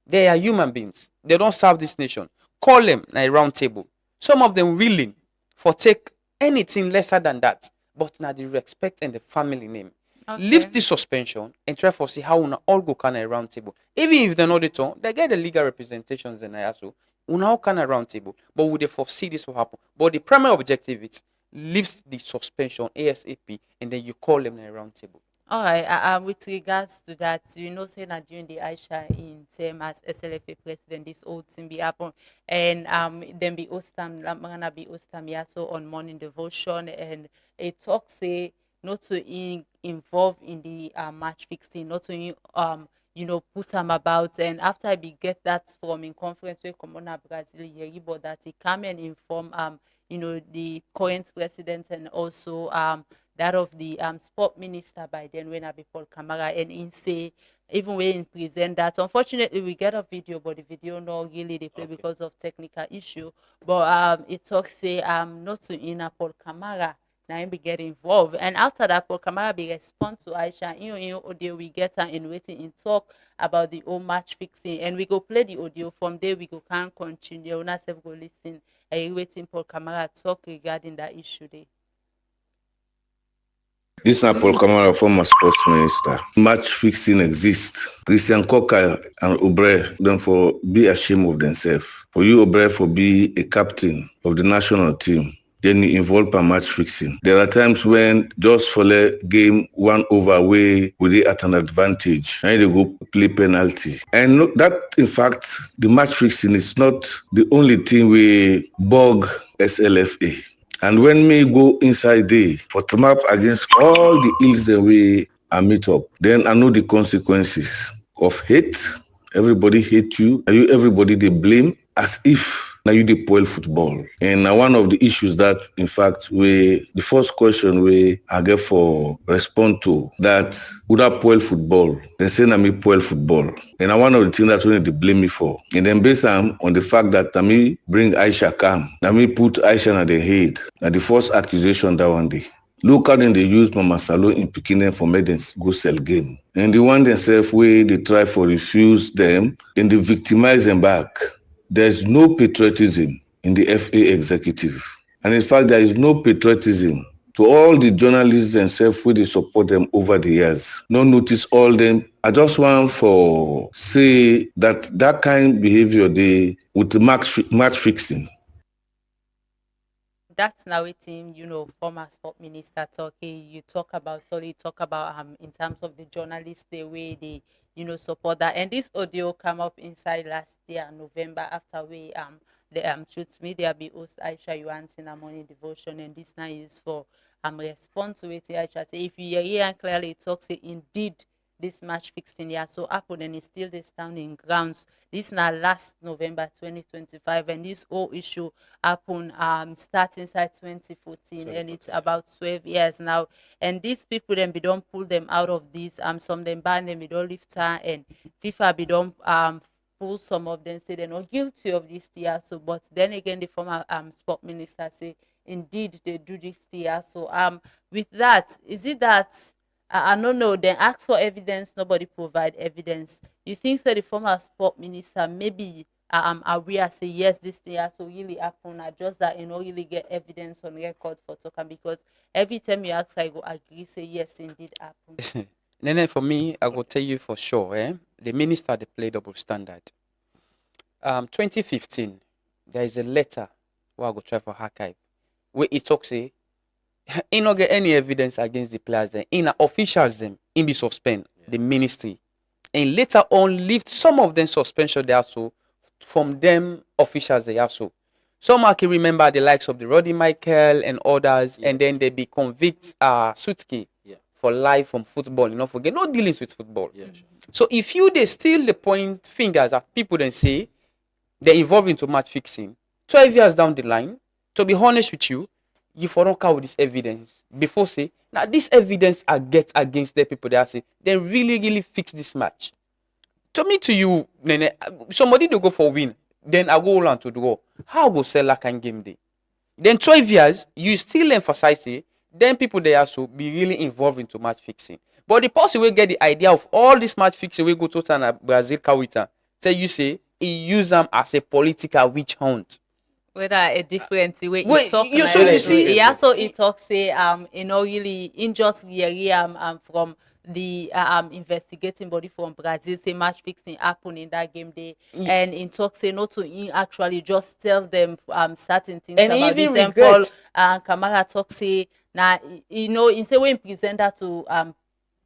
They are human beings. They don't serve this nation. Call them a round table. Some of them willing for take anything lesser than that, but now the respect and the family name. Okay. Lift the suspension and try for see how we all go kind of round table. Even if they're not the turn, they get the legal representations and also we all kind of round table. But would they foresee this will happen? But the primary objective is lift the suspension ASAP and then you call them in a round table. All right. With regards to that, you know, saying that during the Aisha in term as SLFA president, this old thing be happen, and then be Ostam, Lamana be Ostam, yeah, so on morning devotion, and a talk say not to involve in the match fixing, not to you know, put them about. And after I be get that from in conference where Comona Brazil, but that he come and inform you know, the current president and also that of the sport minister by then when I be Paul Kamara, and in say even when in present that unfortunately we get a video, but the video not really they play because of technical issue. But it talks say not to in Paul Kamara now be get involved, and after that Paul Kamara be respond to Aisha in audio we get her in waiting in talk about the old match fixing, and we go play the audio from there. We go can continue. Una self go listen. Waiting Paul Kamara talk regarding that issue there. This is Paul Kamara, former sports minister. Match fixing exists. Christian Coker and Obre don't for be ashamed of themselves. For you, Obre, for be a captain of the national team, then you involve in match fixing. There are times when just for the game 1 over way with it at an advantage, and they go play penalty. And that, in fact, the match fixing is not the only thing we bug SLFA. And when we go inside there for to map against all the ills that we are meet up, then I know the consequences of hate. Everybody hate you. Are you everybody they blame as if now you deploy football. And one of the issues that, in fact, the first question I get for respond to that would I spoil football? Then say I spoil football. And one of the things that they blame me for. And then based on the fact that I bring Aisha come, I put Aisha on the head. Now the first accusation that one day. Look how they use Mama Salo in Pekin for make them go sell game. And the one themselves where they try for refuse them and they victimize them back. There's no patriotism in the FA executive. And in fact, there is no patriotism to all the journalists themselves who they support them over the years. No notice all them. I just want for say that kind of behavior they with the match fixing. That's now a team, you know, former sport minister talking. You talk about in terms of the journalists, the way they, you know, support that. And this audio come up inside last year, November, after we the Truth Media be host Aisha Yuan in a morning devotion, and this now is for response to it. Aisha say if you hear and clearly talk say indeed this match fixing yeah so happened and it's still the standing grounds. This now last November 2025, and this whole issue happened starting inside 2014, and it's about 12 years now. And these people then be don't pull them out of this some them ban them, we don't lift her, and FIFA be don't pull some of them, say they're not guilty of this year. So but then again the former sport minister say indeed they do this year. So with that, is it that I don't know, then ask for evidence, nobody provide evidence. You think that the former sport minister maybe aware say yes, this thing has to really happen, just that you know really get evidence on record for talking, because every time you ask I go agree say yes indeed happened. Nene, for me, I will tell you for sure, the minister they play double standard. 2015, there is a letter where I go try for archive. where he talks say he not get any evidence against the players then. In officials them in be suspend the ministry. And later on lift some of them suspension they also from them officials they also. Some I can remember the likes of the Roddy Michael and others, and then they be convict Sutki for life from football. You know, forget no dealings with football. So if you they still the point fingers at people then say they're involved into match fixing, 12 years down the line, to be honest with you, you for don't count this evidence before say now this evidence I get against the people that say they really fix this match. To me, to you, Nene, somebody to go for win, then I go on to the war. How go sell like an game day? Then 12 years, you still emphasize it, then people they also be really involved into match fixing. But the person will get the idea of all this match fixing we go to Brazil Kawita. Tell you say he use them as a political witch hunt. Whether a different way Wait, talk you- so you see- he also he talk say you know really in just from the investigating body from Brazil say match fixing happen in that game day, and in talk say not to actually just tell them certain things And about even this. And regret. Paul Kamara talk say now you know in say when present that to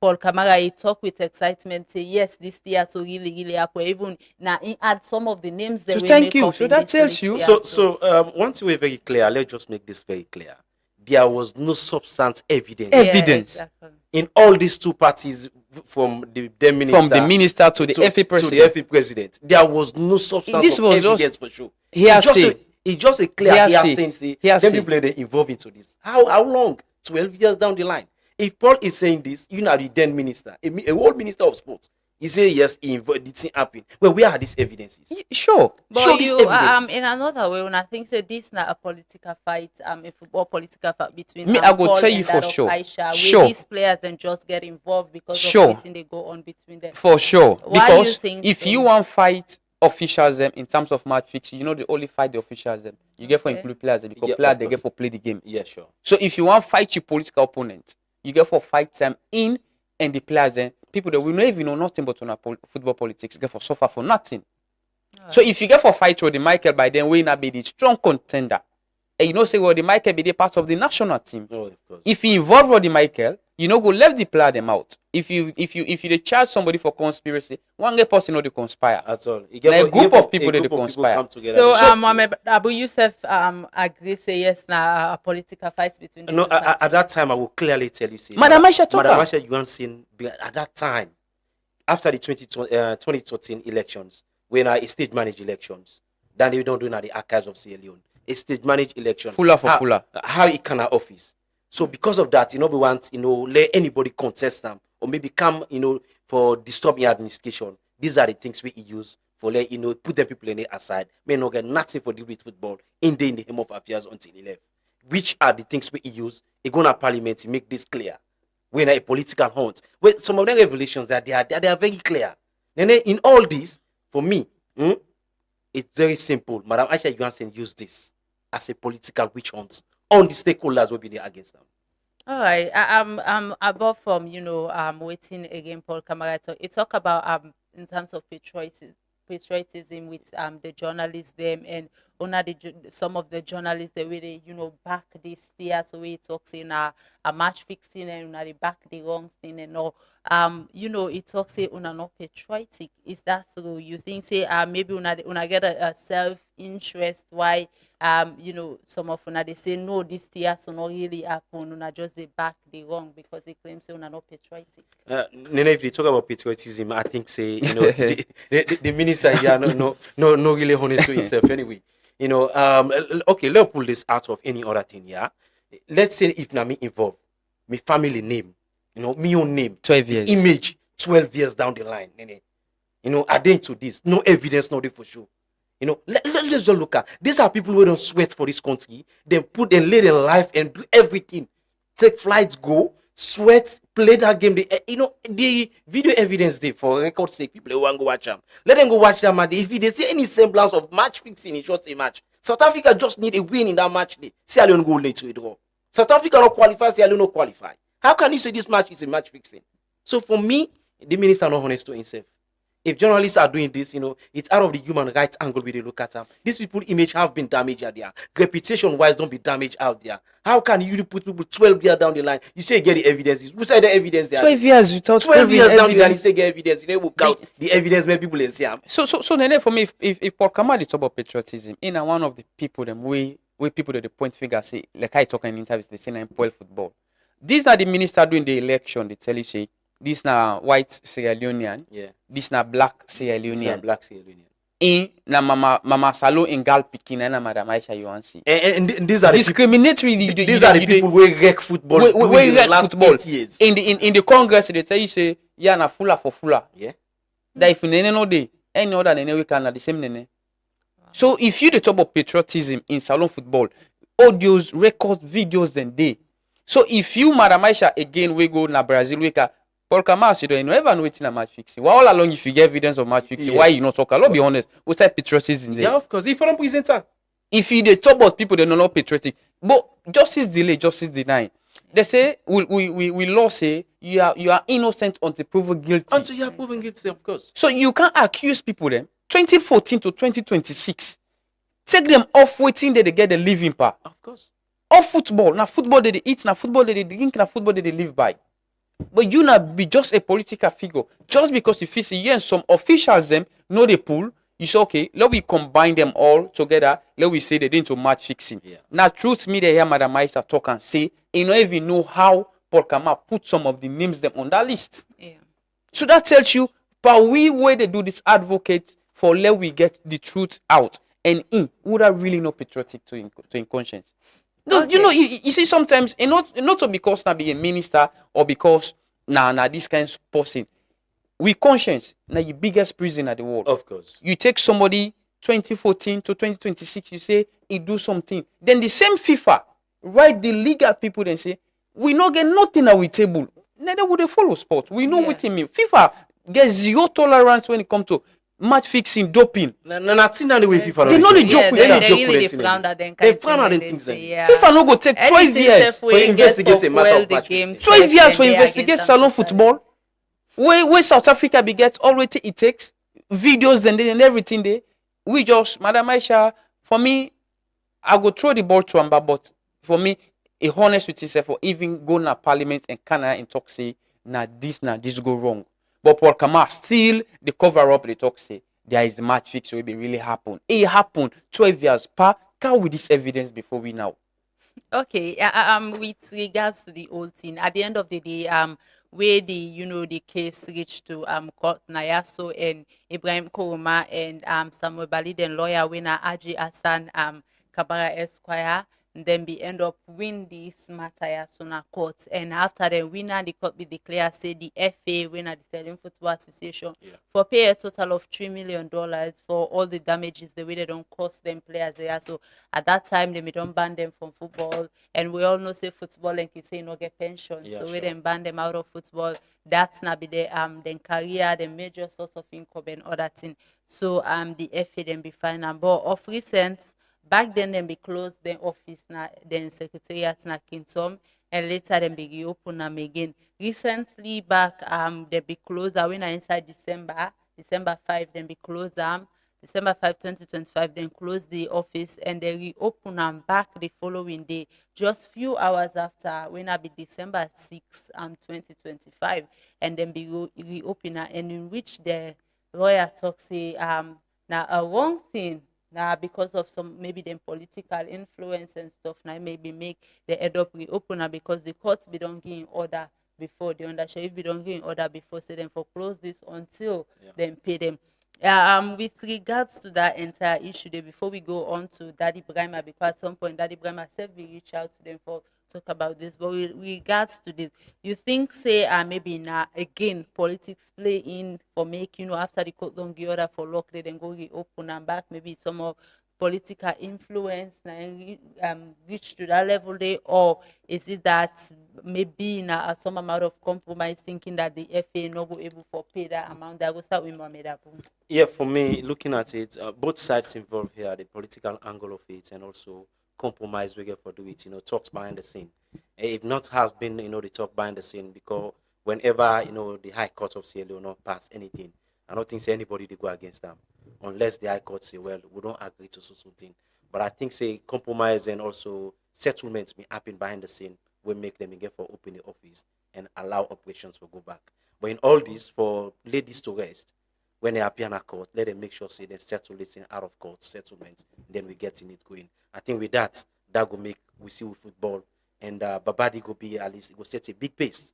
Paul Kamara, he talk with excitement, say yes, this year so really happen. Even now, he add some of the names that So we thank make you. up So in that this tells list you- here. One thing we're very clear, let's just make this very clear. There was no substance evidence. Evidence. Yeah, exactly. In all these two parties, from the minister, From the minister to the FA president. to the FA president, there was no substance This of was evidence just for sure. hearsay. It's just a clear Hearsay. hearsay. Hearsay. Then people they involved into this. How long? 12 years down the line. If Paul is saying this, you know the then minister, a whole minister of sports, he say yes, he involved the thing happen. Well, where are these evidences? Sure. But Show these you evidences. in another way, when I think say this not a political fight, a football political fight between Me, I go Paul tell and you that for of sure. Aisha, Sure. where these players then just get involved because Sure. of anything they go on between them. For sure. Why Because you think if so? you want fight officials them in terms of match fixing, you know they only fight the officials them. You get for Okay. include players them because Yeah, players of they get course. for play the game. Yeah, sure. So if you want fight your political opponent, you get for fight them in and the players then people that will not even know nothing but on football politics get for suffer for nothing. So if you get for fight with the Michael by then we not be the strong contender. And you know say well the Michael be the part of the national team. Oh, of course. If you involve Roddy Michael, you know go left the player them out. If you dey charge somebody for conspiracy, one get person know they conspire. At all. You Now, a you group get of people a they group of conspire. come together. So Mohamed Abu Yusuf agree say yes now a political fight between the No, two parties. at that time, I will clearly tell you, say, Madam Aisha talk Madam am. Aisha, you haven't seen at that time, after the 2013 elections, when a state managed elections, then they don't do now the archives of Sierra Leone. A state managed election. Fuller for how, fuller. How it can office. So because of that, we want, let anybody contest them or maybe come, for disturbing administration. These are the things we use for put them people in the aside. May not get nothing for the with football in the Home of Affairs until he left. Which are the things we use? They go to parliament to make this clear. We're not a political hunt. Well, some of the revelations that they are very clear. Then in all this, for me, it's very simple. Madam Aisha Johansen used this as a political witch hunt on the stakeholders will be there against them. All right. I'm above from waiting again. Paul Kamara talk about in terms of patriotism with the journalists them and some of the journalists the way they back this steer so we talk saying a match fixing and they back the wrong thing and all it talks say not patriotic. Is that so? You think say maybe una get a self-interest why some of una they say no this steer so not really happen una just they back the wrong because they claim say una not patriotic. Nene, if they talk about patriotism, I think say the minister here no really honest to himself anyway. Okay, let's pull this out of any other thing. Yeah, let's say if na me involved, my family name, me own name, 12 years. image, 12 years down the line. Adding to this, no evidence, no for sure. Let's just look at these are people who don't sweat for this country. They lay their life and do everything, take flights, go. Sweat, play that game. The video evidence there for record's sake. People who want to go watch them. Let them go watch them. And if they see any semblance of match fixing in short a match, South Africa just need a win in that match. Sierra Leone go late to it all. South Africa not qualify. Sierra Leone not qualify. How can you say this match is a match fixing? So for me, the minister not honest to himself. If journalists are doing this, it's out of the human rights angle we dey look at them. These people image have been damaged out there. Reputation wise don't be damaged out there. How can you put people 12 years down the line? You say get the evidences. Who said the evidence there? 12 years without 12 years down the line, you evidence. say get evidence. You know, will count the evidence where people is here. So Nene, for me, if Paul Kama dey talk about patriotism, in one of the people them way people that the point figure say, like I talk in interviews, they say na spoil football. These are the minister doing the election. They tell you say this na white Sierra Leonean, this na black Sierra Leonean. In na mama Salo in Gal Pikin na Madam Aisha Yuansi. And these are discriminatory. These are the people who wreck football. We wreck last football. 8 years. In the Congress, they tell you say yeah na fuller for fuller. Yeah. That if nene no day, any other nene we can na the same nene. So if you the talk about patriotism in salon football, audios, records, videos, then day. So if you Madam Aisha again we go na Brazil we can Paul Kamas, you don't ever know it's in a match fixing. Why all along if you get evidence of match fixing, why you not talk? I'll be honest. What's that patriotism there? Yeah, of course. If you don't present her. If you they talk about people they know not patriotic, but justice delay, justice deny. They say we law say you are innocent until proven guilty. Until you are proven guilty, of course. So you can't accuse people them 2014 to 2026. Take them off waiting they get the living part. Of course. Off football. Now football they eat, now football they drink, now football they live by. But you not be just a political figure. Just because you feel say you and some officials them know the pool, you say okay, let we combine them all together. Let we say they didn't to match fixing. Yeah. Now truth me they hear Madam Aisha talk and say, you don't even know how Paul Kama put some of the names them on that list. Yeah. So that tells you, but we where they do this advocate for let we get the truth out. And would are really not patriotic to in conscience. No, Okay. you know, you see sometimes, and not to because now be a minister or because now this kind of person. We conscience now the biggest prison in the world. Of course. You take somebody 2014 to 2026, you say he do something. Then the same FIFA, right? The legal people then say we not get nothing at we table. Neither would they follow sport. We know what it mean. FIFA gets zero tolerance when it comes to match fixing, doping. They know the joke with that. They really frown at them. They frown at them things. FIFA no go take 12 years for investigate a matter of match fixing. 12 years for investigate salon football. Where South Africa be get all what it takes, videos and everything there. We just, Madam Aisha, for me, I go throw the ball to Amba, but for me, a honest with yourself for even go na parliament and Canada and talk say, na this go wrong. But Paul Kama still the cover up the talk say there is the match fix will be really happen. It happened 12 years pa. Can with this evidence before we now? Okay, with regards to the whole thing, at the end of the day, where the case reached to court, Nayaso and Ibrahim Koroma and Samuel Baliden lawyer winner Aji Hassan Kabara Esquire, and then we end up win this matter Sona court, and after the winner the court be declared say the FA winner the Selling Football Association for pay a total of $3 million for all the damages the way they don't cost them players there. So at that time they don't ban them from football, and we all know say football and can say no get pension, so we then ban them out of football. That's not be the then career the major source of income and other thing. So the FA then be fine, but of recent. Back then, they be closed the office, then secretariat na Kintom, and later they be reopen them again. Recently, back they be closed. When I inside December 5, then be closed December 5, 2025, then close the office and they reopen them back the following day, just few hours after when I be December 6, 2025, and then be reopen, and in which the lawyer talks say now a wrong thing. Now, because of some maybe them political influence and stuff, now maybe make the head up reopen because the courts be don't give in order before they understand. If we don't give in order before, say them foreclose this until then pay them. With regards to that entire issue, there before we go on to Daddy Brahma, because at some point Daddy Brahma said we reach out to them for talk about this, but with regards to this, you think say maybe now again politics play in for make after the court don't give order for lock they then go reopen and back, maybe some of political influence reach to that level there, or is it that maybe now some amount of compromise thinking that the FA not go able to pay that amount? That will start with Mohamed Abu. Yeah, for me, looking at it, both sides involved here, the political angle of it and also compromise we get for do it, talks behind the scene. If not has been, the talk behind the scene, because whenever, the High Court of Sierra Leone not pass anything, I don't think say anybody they go against them unless the High Court say, well, we don't agree to something. But I think say compromise and also settlements may happen behind the scene will make them get for open the office and allow operations to go back. But in all this, for ladies to rest, when they appear in a court, let them make sure say they settle it in out of court settlements, then we get in it going. I think with that will make we see with football and Babadi go be at least it will set a big pace,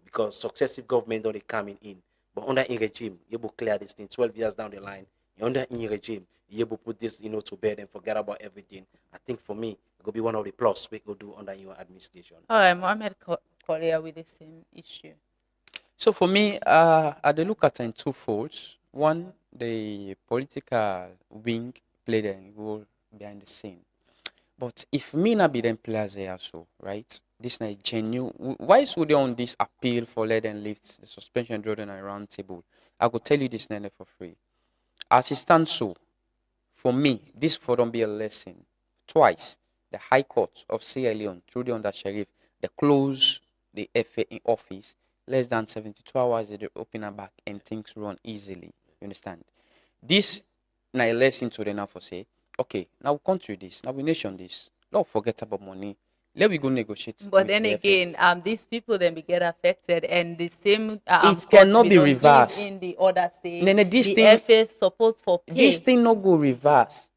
because successive government already coming in. But under in regime, you will clear this thing 12 years down the line. Under in regime, you will put this, to bed and forget about everything. I think for me, it will be one of the plus we could do under your administration. All right, Mohammed Kolia with the same issue. So for me, I do look at it in two folds. One, the political wing played a role behind the scene. But if me not be them players there also, right? This is genuine. Why should they on this appeal for let them lift the suspension drawn on a round table? I could tell you this now for free. As it stands so, for me, this for don't be a lesson. Twice, the High Court of Sierra Leone, through the under sheriff, they close the FA in office. Less than 72 hours, they open her back and things run easily. You understand? This now a lesson to the now for say, okay, now we country this, now we nation this. Don't forget about money. Let we go negotiate. But then again, these people then we get affected, and the same. It cannot be reversed. In the order state, this the thing, FA supposed for pay. This thing not go reverse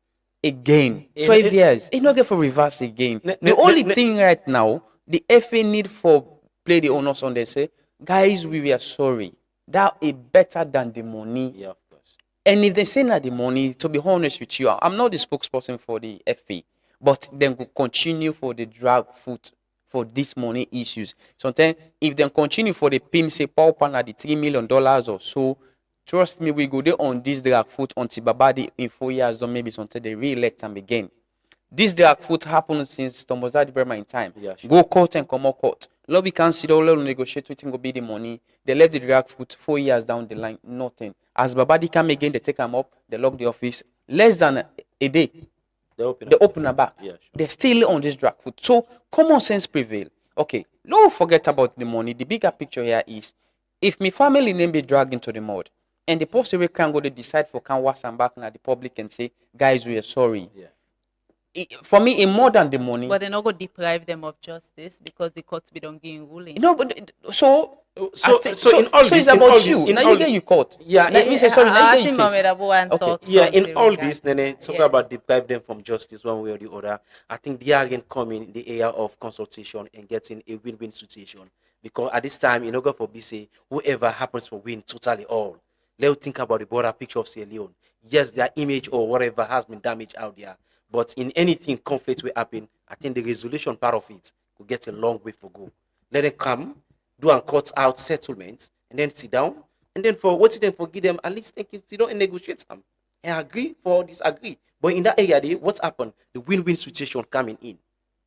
again. 12 years, it not get for reverse again. The only thing right now, the FA need for play the onus on they say, guys, we are sorry. That is better than the money. Yeah, of course. And if they say that the money, to be honest with you, I'm not the spokesperson for the FA. But then go continue for the drag foot for this money issues. Sometimes if they continue for the pin say power pan at the $3 million or so, trust me, we go there on this drag foot until Babadi in 4 years or maybe until they re-elect and again. This drag foot happened since Thomas Daddy Bremer in time. Yeah, sure. Go court and come out court. Lobby consider all negotiate with him go be the money. They left the drag foot 4 years down the line, nothing. As Babadi come again, they take him up, they lock the office. Less than a day. They open her back. Yeah, sure. They're still on this drag foot. So common sense prevail. Okay, don't forget about the money. The bigger picture here is if my family name be dragged into the mud and the post can go to decide for can wash and back now the public and say, guys, we are sorry. Yeah. For me, in more than the money. But they're not going to deprive them of justice because the courts be don't give ruling. No, but so in all this, it's about you. Now you get you caught. Yeah, let me say sorry. I think Mohammed Abu and talk. Yeah, in all this, then talk about deprive them from justice one way or the other. I think they are again coming in the area of consultation and getting a win-win situation. Because at this time, in order for BC, whoever happens for win totally all. Let's think about the broader picture of Sierra Leone. Yes, their image or whatever has been damaged out there. But in anything conflict will happen, I think the resolution part of it will get a long way for go. Let them come, do and cut out settlements, and then sit down, and then for what them forgive them, at least think sit down and negotiate some. And agree for disagree. But in that area, what's happened? The win-win situation coming in.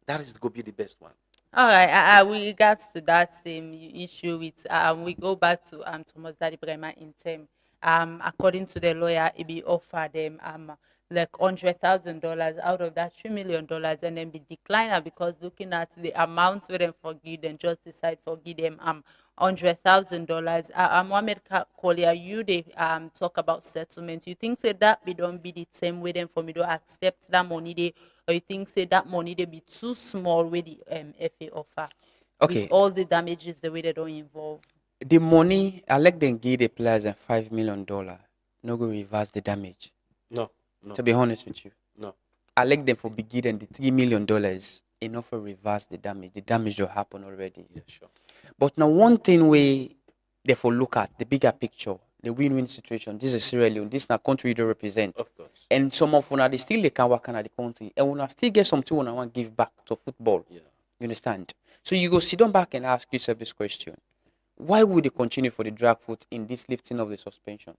That is going to be the best one. All right, we got to that same issue with we go back to Thomas Daddy Bremer in term. According to the lawyer, it be offer them like $100,000 out of that $3 million, and then be declined because looking at the amounts where them forgive them, just decide forgive them $100,000. Mohammed Kolia, you they talk about settlement. You think say that be don't be the same way them for me to accept that money they, or you think say that money they be too small with the FA offer? Okay. With all the damages the way they don't involve. The money, I like them give the players $5 million. No go reverse the damage. No. To be honest with you. No. I like them for beginning the $3 million enough for reverse the damage. The damage will happen already. Yeah, sure. But now one thing we therefore look at the bigger picture, the win-win situation. This is Sierra Leone. This is a country they represent. Of course. And some of them they still they can work in the country. And when I still get something when I want to give back to football. Yeah. You understand? So you go sit down back and ask yourself this question. Why would they continue for the drag foot in this lifting of the suspension?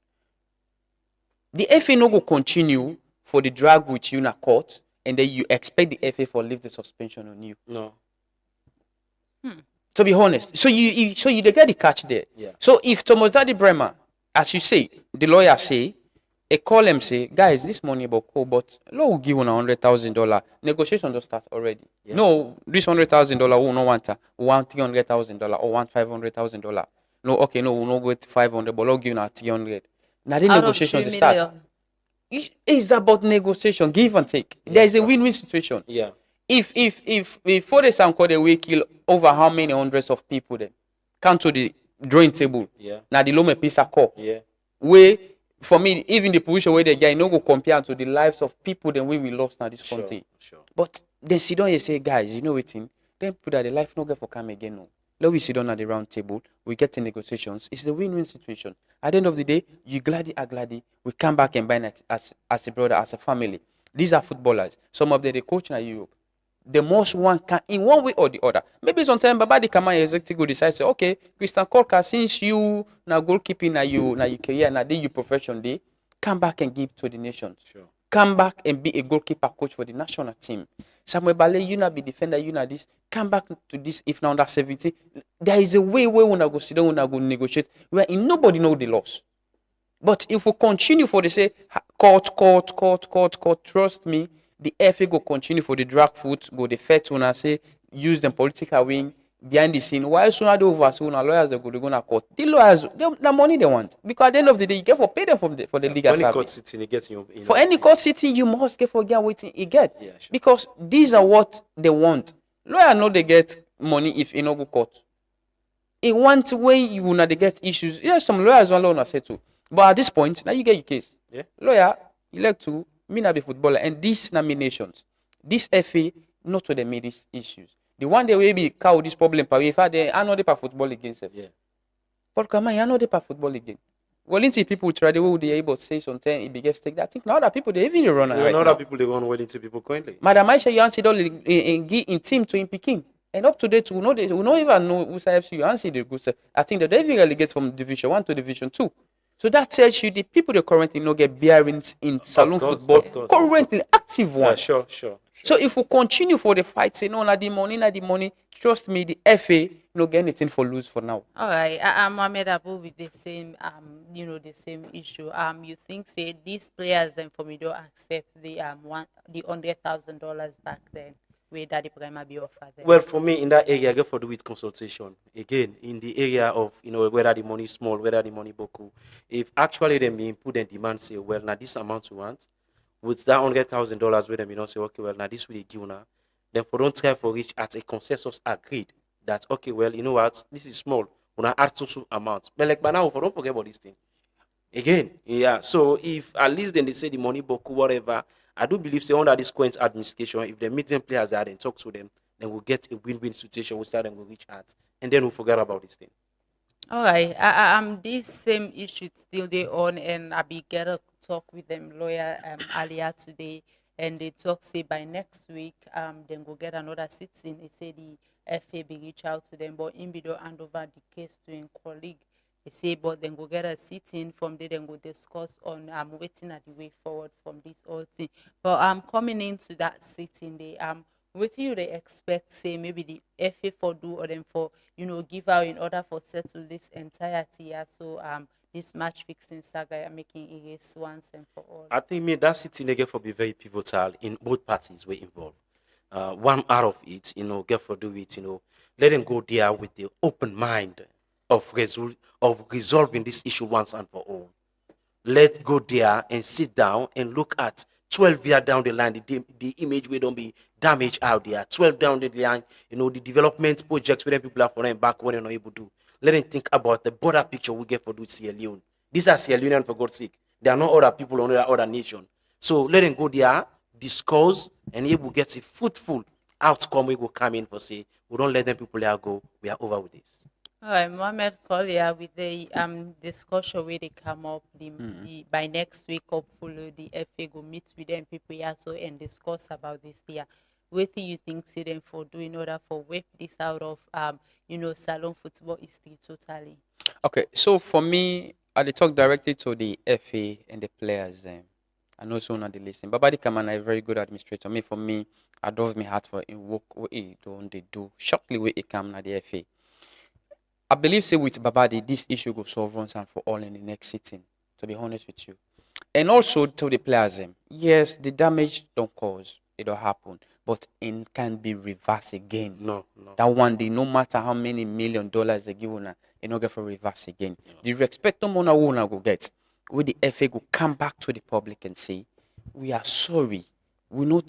The FA no go continue for the drag with you in a court, and then you expect the FA for lift the suspension on you. No. To be honest, so you they get the catch there. Yeah. So if Thomas Daddy Bremer, as you say, the lawyer say, a call them say, guys, this money about cool, but law will give on $100,000. Negotiation don't start already. Yeah. No, this $100,000 we no want we want $300,000 or want $500,000. No, okay, no, we'll not go with 500, but we'll give you $300. Now the Out of negotiation 3 they start. million. It's about negotiation, give and take. There is a win-win situation. Yeah. If for the Sankore we kill over how many hundreds of people then come to the drawing table. Yeah. Now the Lome Pisa call. Yeah. Where for me, even the position where the guy no go compare to the lives of people then when we lost now this country. Sure. But then sit down and say, guys, you know what thing? Then put that the life no get for come again. No. Let we sit down at the round table, we get in negotiations. It's the win-win situation. At the end of the day, you gladly are gladly. We come back and bind as a brother, as a family. These are footballers. Some of them they coach in Europe. The most one can in one way or the other. Maybe sometimes Babadi Kama executive decide say, okay, Christian Kolka, since you now goalkeeping now you career now you profession day, come back and give to the nation. Sure. Come back and be a goalkeeper coach for the national team. Samuel Bale, you not be defender, you not this. Come back to this if now under 70. There is a way where we go sit down, we go negotiate, where nobody know the loss. But if we continue for the say court, trust me, the FA go continue for the drag foot, go the fair to say use them political wing behind the scene. Why sooner they over so lawyers they go to court. The lawyers the money they want. Because at the end of the day you get for pay them for the legal Any service. court sitting, you get For any court sitting, you must get for get waiting you get. Yeah, sure. Because these are what they want. Lawyer know they get money if in no go court. In one way you will not get issues. Yes, some lawyers want to settle. But at this point, now you get your case. Yeah. Lawyer, elect to me not be footballer. And these nominations, this FA, not to them made these issues. The one day we be cow this problem, but if I know they pa football against them. Yeah. But come on, I know they pa football again. Well, into people try the way they able to say something, it biggest take that. I think now other people they even run right other now. people they run well into people currently. Madam Aisha, you answered all in team to in Peking. And up to date, we don't even know who's FC. You answer the good stuff. I think that they even relegate from Division 1 to Division 2. So that tells you the people that currently not get bearings in saloon football, currently active ones. Yeah, sure. So if we continue for the fight, say no, not the money, trust me, the FA no get anything for lose for now. All right, I'm Mohamed Abu with the same, the same issue. You think say these players then for me don't accept the $100,000 back then, where that the prima be offered them? Well, for me in that area, I go for do with consultation again in the area of whether the money is small, whether the money boku. If actually them being put and demand say, well, now this amount you want. With that $100,000 with them, say, okay, well, now this will give now. Then for don't try for reach at a consensus agreed that, okay, well, you know what, this is small. When I add to amount. But like, by now, don't forget about this thing. Again, yeah. So if at least then they say the money book, whatever, I do believe, say, under this current administration, if the meeting players are and talk to them, then we'll get a win-win situation. We'll start and we'll reach out. And then we'll forget about this thing. All right, this same issue still they on, and I be get a talk with them lawyer earlier today, and they talk say by next week then go get another sitting. They say the FA be reach out to them, but in don't hand over the case to a colleague. They say, but then go get a sitting from there, then go discuss on waiting at the way forward from this whole thing. But I'm coming into that sitting they what do you they expect, say, maybe the FA for do or them for, give out in order for settle this entirety, so this match fixing saga are making erase once and for all? I think that sitting again for be very pivotal in both parties were involved. One out of it, get for do it, let them go there with the open mind of resolving this issue once and for all. Let's go there and sit down and look at 12 years down the line, the image will don't be damaged out there. 12 down the line, the development projects where people are following back when they're not able to. Let them think about the broader picture we get for do Sierra Leone. These are Sierra Leonean, for God's sake. There are no other people on other nation. So let them go there, discuss, and able to get a fruitful outcome. We will come in for say, we don't let them people there go. We are over with this. All right, Mohamed Collier, with the discussion where they come up, by next week, hopefully the FA go meet with them people also and discuss about this here. What do you think see them for doing in order for whip this out of salon football history totally? Okay, so for me, I talk directly to the FA and the players. I know so not the listen. But Babadi Kamana is a very good administrator. For me, I drove me heart for in work what he do shortly where it come na the FA. I believe, say, with Babadi, this issue will solve once and for all in the next sitting, to be honest with you. And also to the players, yes, the damage don't cause, it don't happen, but it can be reversed again. No. That one day, no matter how many $1 million they give, you don't get for reverse again. No. The respect no money will go get. where the FA will come back to the public and say, we are sorry. We will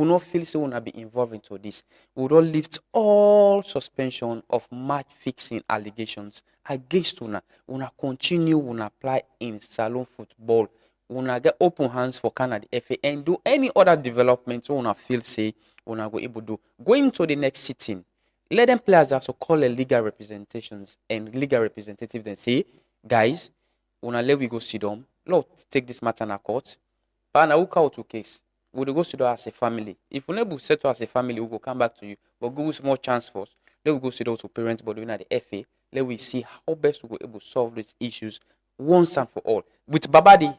not feel so we will be involved into this. We will lift all suspension of match fixing allegations against una. Una continue, una apply in salon football. Una get open hands for Canada FA and do any other development una feel say una go able to do. Going to the next sitting, let them players also call a legal representations and legal representative and say, guys, una let we go sit down. Let's take this matter in court. But now we call to case. We will go sit down as a family. If we never settle as a family, we will come back to you. But give us more chance for us. Let we go sit down to parents, but doing at the FA. Let we see how best we will able to solve these issues once and for all. With Babadi,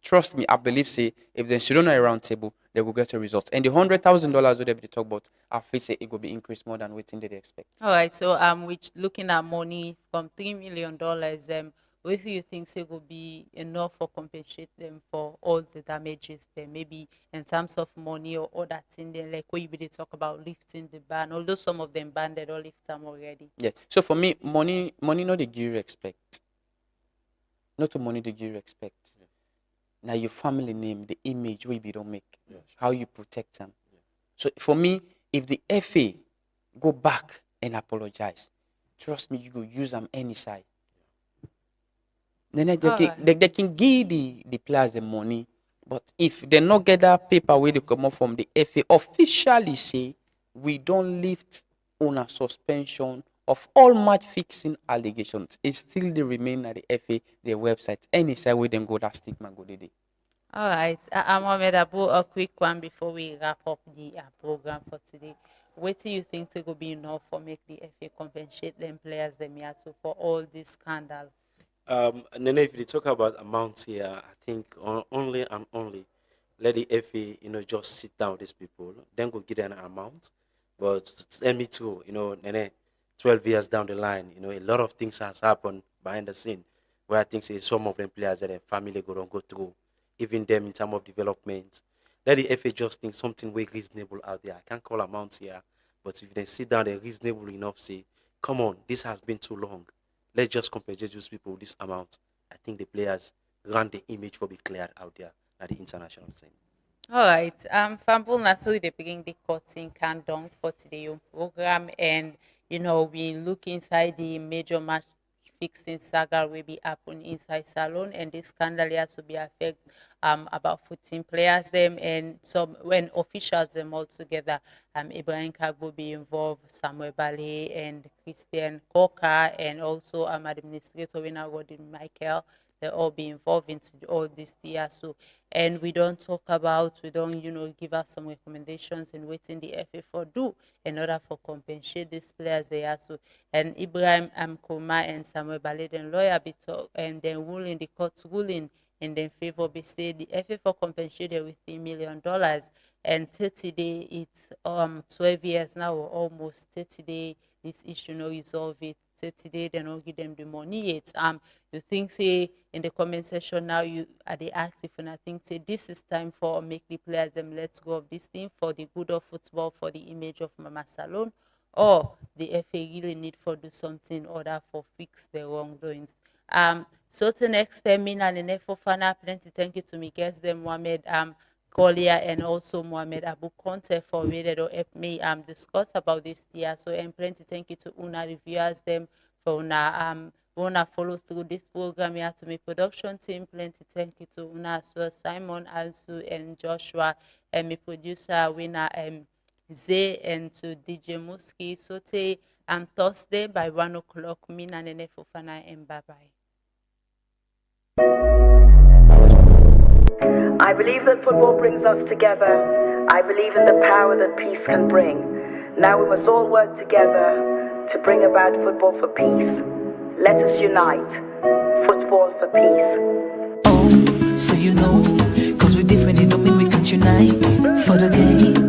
trust me, I believe say if they sit on a round table, they will get a result. And the $100,000 that they talk about, I feel say it will be increased more than what they expect. All right. So which looking at money from $3 million, what do you think say will be enough for compensate them for all the damages there? Maybe in terms of money or other thing, then like what you really talk about lifting the ban, although some of them banned, they don't lift them already. Yeah. So for me, money not the give you respect. Not the money they give you respect. Yeah. Now your family name, the image we don't make, how you protect them. Yeah. So for me, if the FA go back and apologize, trust me, you go use them any side. Then they can give the players the money, but if they not get that paper where they come up from the FA officially say we don't lift on a suspension of all match fixing allegations, it still they remain at the FA their website. Any side where them go that stigma go there. All right, Mohamed Abu, a quick one before we wrap up the program for today. What do you think will be enough for make the FA compensate them players them here for all this scandal? Nene, if you talk about amounts here, I think only let the FA, just sit down with these people, then go give them an amount. But tell me too, Nene, 12 years down the line, a lot of things has happened behind the scene where I think say some of them players that their family go through, even them in terms of development. Let the FA just think something way reasonable out there. I can't call amounts here, but if they sit down, they're reasonable enough, say, come on, this has been too long. Let's just compensate those people with this amount. I think the players run the image for be cleared out there at the international scene. All right. Fambul Nasu, they begin the courting countdown for today's program, and we look inside the major match fixing saga will be happen inside salon, and this scandal has to be affect about 14 players them and some when officials them all together. Ibrahim Kagbo be involved, Samuel Bale and Christian Koka, and also administrator winner Gordon Michael. They all be involved into all this year. So, and we don't give us some recommendations and waiting the FA for do in order for compensate these players they are. So, and Ibrahim Koma and Samuel Bale, then lawyer be talk, and then ruling the court ruling in their favor be say the FA for compensated with $3 million, and 30 days it's 12 years now or almost 30 days this issue no resolve it. 30 days, they don't give them the money yet. You think say in the comment section now you are the active and I think say this is time for make the players them let go of this thing for the good of football, for the image of Mama Salon, or the FA really need for do something order for fix the wrongdoings. So to next time, me and Nene Fofana, plenty thank you to me guests them Mohamed Collier and also Mohamed Abu Conte for really to help me discuss about this year. So and plenty thank you to Una reviewers them for Una follow through this program here to my production team. Plenty thank you to Una as well, Simon, Ansu and Joshua, and my producer winner Zay, and to DJ Muski. So today Thursday by 1 o'clock, me and Nene Fofana, and bye bye. I believe that football brings us together. I believe in the power that peace can bring. Now we must all work together to bring about football for peace. Let us unite. Football for peace. Oh, so cause we're different, it don't mean we can't unite. For the game,